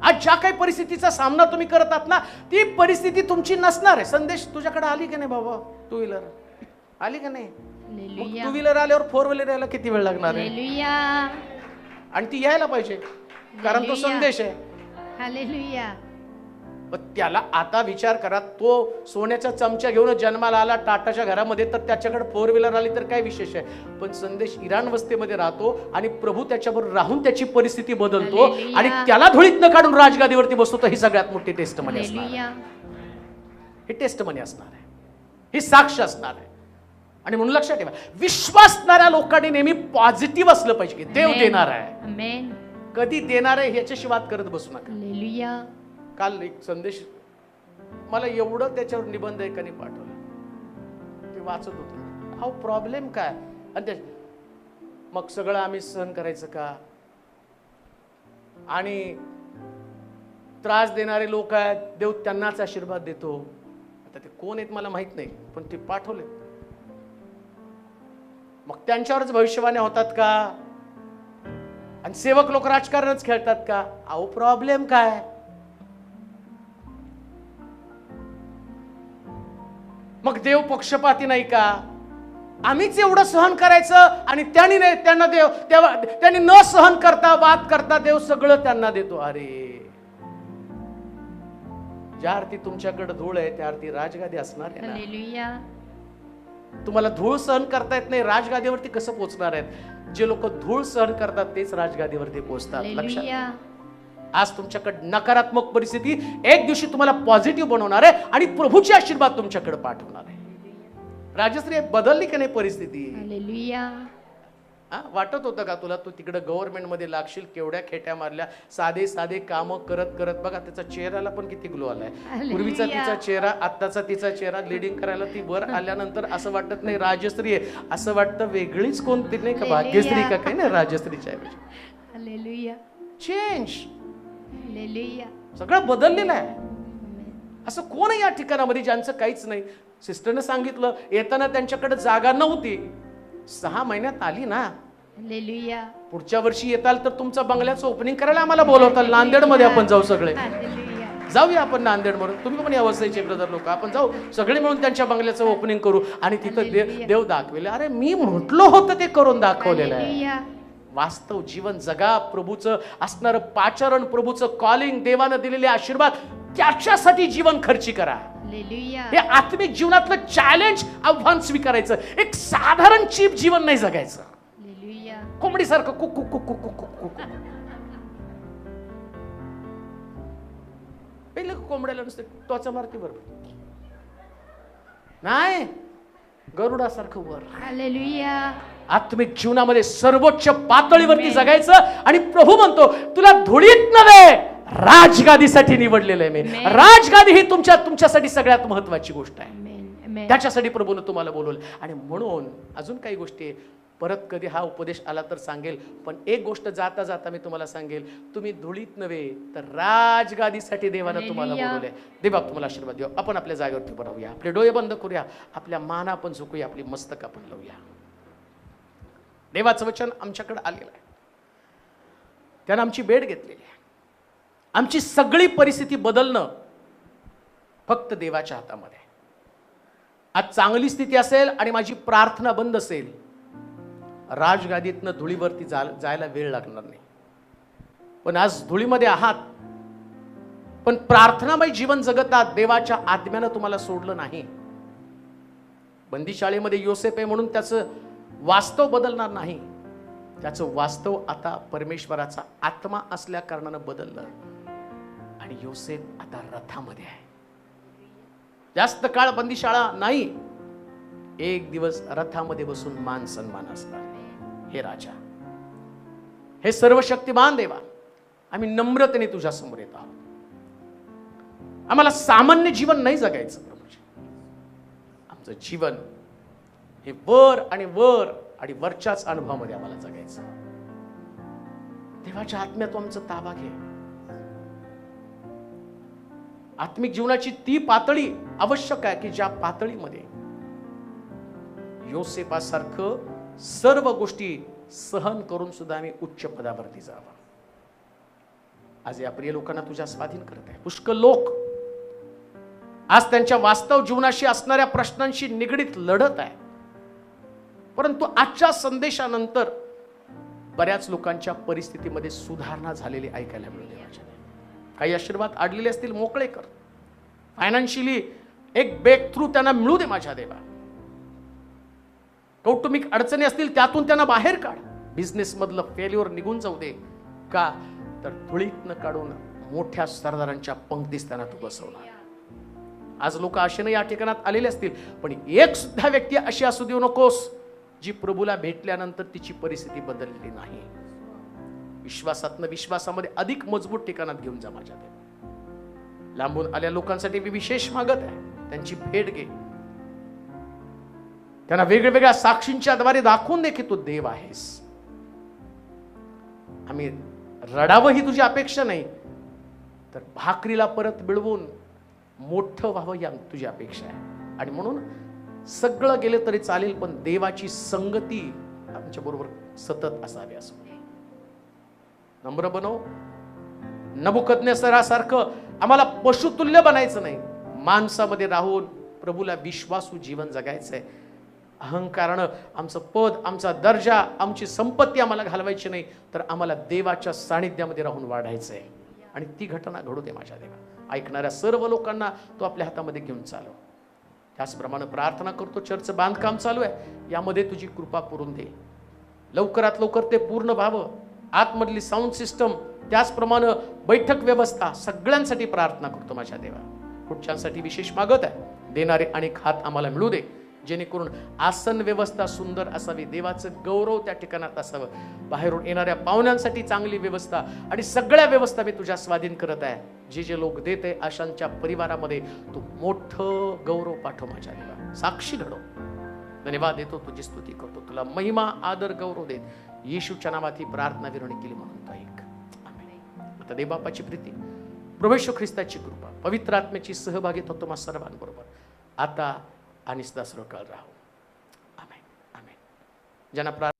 आज ज्या काही परिस्थितीचा सामना तुम्ही करतात ना, ती परिस्थिती तुमची नसणार आहे. संदेश तुझ्याकडे आली की नाही बाबा, 2 व्हीलर आली का नाही. 2 व्हीलर आल्यावर 4 व्हीलर यायला किती वेळ लागणार आहे. आणि ती यायला पाहिजे, कारण तो संदेश आहे. हालेलुया. त्याला आता विचार करा, तो सोन्याचा चमचा घेऊन जन्माला आला टाटाच्या घरामध्ये, तर त्याच्याकडे 4 व्हीलर आली तर काय विशेष आहे. पण संदेश इराण वस्तीमध्ये राहतो आणि प्रभू त्याच्याबरोबर राहून त्याची परिस्थिती बदलतो आणि त्याला धुळीत न काढून राजगादीवरती बसतो. तर ही सगळ्यात मोठी टेस्टमनी असणार आहे. ही टेस्टमनी असणार आहे, ही साक्ष असणार आहे. आणि म्हणून लक्षात ठेवा, विश्वासणाऱ्या लोकांनी नेहमी पॉझिटिव्ह असलं पाहिजे की देव देणार आहे, कधी देणार आहे ह्याच्याशी वाद करत बसू नका. काल एक संदेश मला एवढं त्याच्यावर निबंध एकाने पाठवलं, ते वाचत होतो. हा प्रॉब्लेम काय. आणि मग सगळं आम्ही सहन करायचं का. आणि त्रास देणारे लोक आहेत, देव त्यांनाच आशीर्वाद देतो. आता ते कोण आहेत मला माहित नाही, पण ते पाठवले. मग त्यांच्यावरच भविष्यवाण्या होतात का. आणि सेवक लोक राजकारणच खेळतात का. अहो प्रॉब्लेम काय. मग देव पक्षपाती नाही का. आम्हीच एवढं सहन करायचं आणि त्यांनी न सहन करता वाद करता देव सगळं त्यांना देतो. अरे ज्या अर्थी तुमच्याकडे धूळ आहे त्या अर्थी राजगादी असणार आहे ना. तुम्हाला धूळ सहन करता येत नाही, राजगादीवरती कसं पोहोचणार आहेत. जे लोक धूळ सहन करतात तेच राजगादीवरती पोहोचतात. लक्षात. आज तुमच्याकडे नकारात्मक परिस्थिती एक दिवशी तुम्हाला पॉझिटिव्ह बनवणार आहे आणि प्रभूचे आशीर्वाद तुमच्याकडे पाठवणार आहे. राजश्री, बदलली का नाही परिस्थिती? हालेलुया. वाटत होतं का तुला तू तिकडे गव्हर्नमेंट मध्ये लागशील? केवढ्या खेट्या मारल्या, साधे साधे काम करत करत. बघा त्याचा चेहऱ्याला पण किती ग्लो आलाय. पूर्वीचा तिचा चेहरा, आत्ताचा तिचा चेहरा, लिडिंग करायला ती वर आल्यानंतर असं वाटत नाही राजश्री आहे, असं वाटतं वेगळीच कोणती नाही का, भाग्यश्री का काही नाही, राजश्रीच्या ऐवजी. हालेलुया. चेंज. हालेलुया. सगळं बदललेलं आहे. असं कोण आहे या ठिकाणामध्ये ज्यांचं काहीच नाही? सिस्टरने सांगितलं येताना त्यांच्याकडे जागा नव्हती, 6 महिन्यात आली ना. हालेलुया. पुढच्या वर्षी येताल तर तुमच्या बंगल्याचं ओपनिंग करायला आम्हाला बोलवताल. नांदेड मध्ये आपण जाऊ, सगळे जाऊया आपण नांदेड म्हणून. तुम्ही पण या वसईचे ब्रदर लोक, आपण जाऊ सगळे मिळून त्यांच्या बंगल्याचं ओपनिंग करू आणि तिथं देव दाखवेल. अरे मी म्हटलो होतं ते करून दाखवलेलं आहे. वास्तव जीवन जगा, प्रभूचं असणारं पाचारण, प्रभूचं कॉलिंग, देवानं दिलेले आशीर्वाद, त्याच्यासाठी जीवन खर्ची करा. हे आत्मिक जीवनातलं चॅलेंज, आव्हान स्वीकारायचं. एक साधारण चीप जीवन नाही जगायचं. कोंबडी सारखं cook cook cook cook cook cook. पहिले कोंबड्याला नुसते टोचा मारते बरोबर नाही, गरुडासारखं वर. हालेलुया. आत्मिक जीवनामध्ये सर्वोच्च पातळीवरती जगायचं आणि प्रभू म्हणतो तुला धुळीत नव्हे राजगादीसाठी निवडलेलं आहे मी. राजगादी ही तुमच्यासाठी सगळ्यात महत्वाची गोष्ट आहे. त्याच्यासाठी प्रभूने तुम्हाला बोलवलं. आणि म्हणून अजून काही गोष्टी परत कधी हा उपदेश आला तर सांगेल, पण एक गोष्ट जाता जाता मी तुम्हाला सांगेल, तुम्ही धुळीत नव्हे तर राजगादीसाठी देवानं तुम्हाला बोलवलंय. देव तुम्हाला आशीर्वाद देऊ. आपण आपल्या जागेवरती उभं राहूया, आपले डोळे बंद करूया, आपल्या मान आपण झुकूया, आपली मस्तक आपण लावूया. देवाचं वचन आमच्याकडे आलेलं आहे, त्यानं आमची भेट घेतलेली आहे. आमची सगळी परिस्थिती बदलणं फक्त देवाच्या हातामध्ये. आज चांगली स्थिती असेल आणि माझी प्रार्थना बंद असेल, राजगादीतनं धुळीवरती जायला वेळ लागणार नाही. पण आज धुळीमध्ये आहात, पण प्रार्थनामय जीवन जगतात, देवाच्या आत्म्यानं तुम्हाला सोडलं नाही. बंदीशाळेमध्ये योसेफ आहे म्हणून त्याचं वास्तव बदलणार नाही. त्याचं वास्तव आता परमेश्वराचा आत्मा असल्या कारणानं बदललं आणि योसेफ आता रथामध्ये आहे. जास्त काळ बंदीशाळा नाही, एक दिवस रथामध्ये बसून मान सन्मान असणार. हे राजा, हे सर्वशक्तिमान देवा, आम्ही नम्रतेने तुझ्या समोर येत आहोत. आम्हाला सामान्य जीवन नाही जगायचं प्रभूजी. आमचं जीवन हे वर आणि वर आणि वरच्याच अनुभवामध्ये आम्हाला जगायचं. देवाच्या आत्म्यात आमचं ताबा घे. आत्मिक जीवनाची ती पातळी आवश्यक आहे की ज्या पातळीमध्ये योसेफासारखं सर्व गोष्टी सहन करून सुद्धा आम्ही उच्च पदावरती जावं. आज या प्रिय लोकांना तुझ्या स्वाधीन करत आहे. पुष्कळ लोक आज त्यांच्या वास्तव जीवनाशी असणाऱ्या प्रश्नांशी निगडीत लढत आहे, परंतु आजच्या संदेशानंतर बऱ्याच लोकांच्या परिस्थितीमध्ये सुधारणा झालेली ऐकायला मिळते. काही आशीर्वाद अडलेले असतील, मोकळे कर. फायनान्शियली एक ब्रेक थ्रू त्यांना मिळू दे माझ्या देवा. कौटुंबिक अडचणी असतील, त्यातून त्यांना बाहेर काढ. बिझनेस मधलं फेल्युअर निघून जाऊ दे. का तर धुळीतनं काढून मोठ्या सरदारांच्या पंक्तीस त्यांना तू बसवणार. आज लोक आशेने या ठिकाणात आलेले असतील, पण एक सुद्धा व्यक्ती अशी असू देऊ नकोस जी प्रभूला भेटल्यानंतर तिची परिस्थिती बदलली नाही. विश्वासातनं विश्वासामध्ये अधिक मजबूत ठिकाणात घेऊन जा माझ्या देवा. लांबून आल्या लोकांसाठी मी विशेष मागत आहे, त्यांची भेट घे. त्यांना वेगवेगळ्या साक्षींच्या द्वारे दाखवून दे की तू देव आहेस. आम्ही रडावं ही तुझी अपेक्षा नाही, तर भाकरीला परत मिळवून मोठं व्हावं ही तुझी अपेक्षा आहे. आणि म्हणून सगळं गेलं तरी चालेल, पण देवाची संगती आमच्या बरोबर सतत असावी. असं नम्र बनव. नबुकद्नेसरासारखं आम्हाला पशुतुल्य बनायचं नाही, माणसामध्ये राहून प्रभूला विश्वासू जीवन जगायचंय. अहंकारानं आमचं पद, आमचा दर्जा, आमची संपत्ती आम्हाला घालवायची नाही, तर आम्हाला देवाच्या सानिध्यामध्ये राहून वाढायचंय. आणि ती घटना घडू दे माझ्या देवा. ऐकणाऱ्या सर्व लोकांना तो आपल्या हातामध्ये घेऊन चालव. त्याचप्रमाणे प्रार्थना करतो, चर्चचं बांधकाम चालू आहे, यामध्ये तुझी कृपा पुरून दे. लवकरात लवकर ते पूर्ण व्हावं. आतमधली साऊंड सिस्टम त्याचप्रमाणे बैठक व्यवस्था सगळ्यांसाठी प्रार्थना करतो माझ्या देवा. पुढच्यांसाठी विशेष मागत आहे, देणारे अनेक हात आम्हाला मिळू दे, जेणेकरून आसन व्यवस्था सुंदर असावी, देवाचं गौरव त्या ठिकाणात असावं, बाहेरून येणाऱ्या पाहुण्यांसाठी चांगली व्यवस्था आणि सगळ्या व्यवस्था मी तुझ्या स्वाधीन करत आहे. जे जे लोक देते आशांच्या परिवारामध्ये तू मोठं गौरव पाठव माझ्या देवा, साक्षी घडव. धन्यवाद देतो, तुझी स्तुती करतो, तुला महिमा आदर गौरव देत येशूच्या नावात ही प्रार्थना विनवणी केली म्हणून तो ऐक. आमेन. आता देवबापाची प्रीती, प्रभू येशू ख्रिस्ताची कृपा, पवित्र आत्म्याची सहभागिता तुम्हा सर्वांबरोबर आता आणि सदा सर्वकाळ राहो. आमेन. आमेन. ज्यांना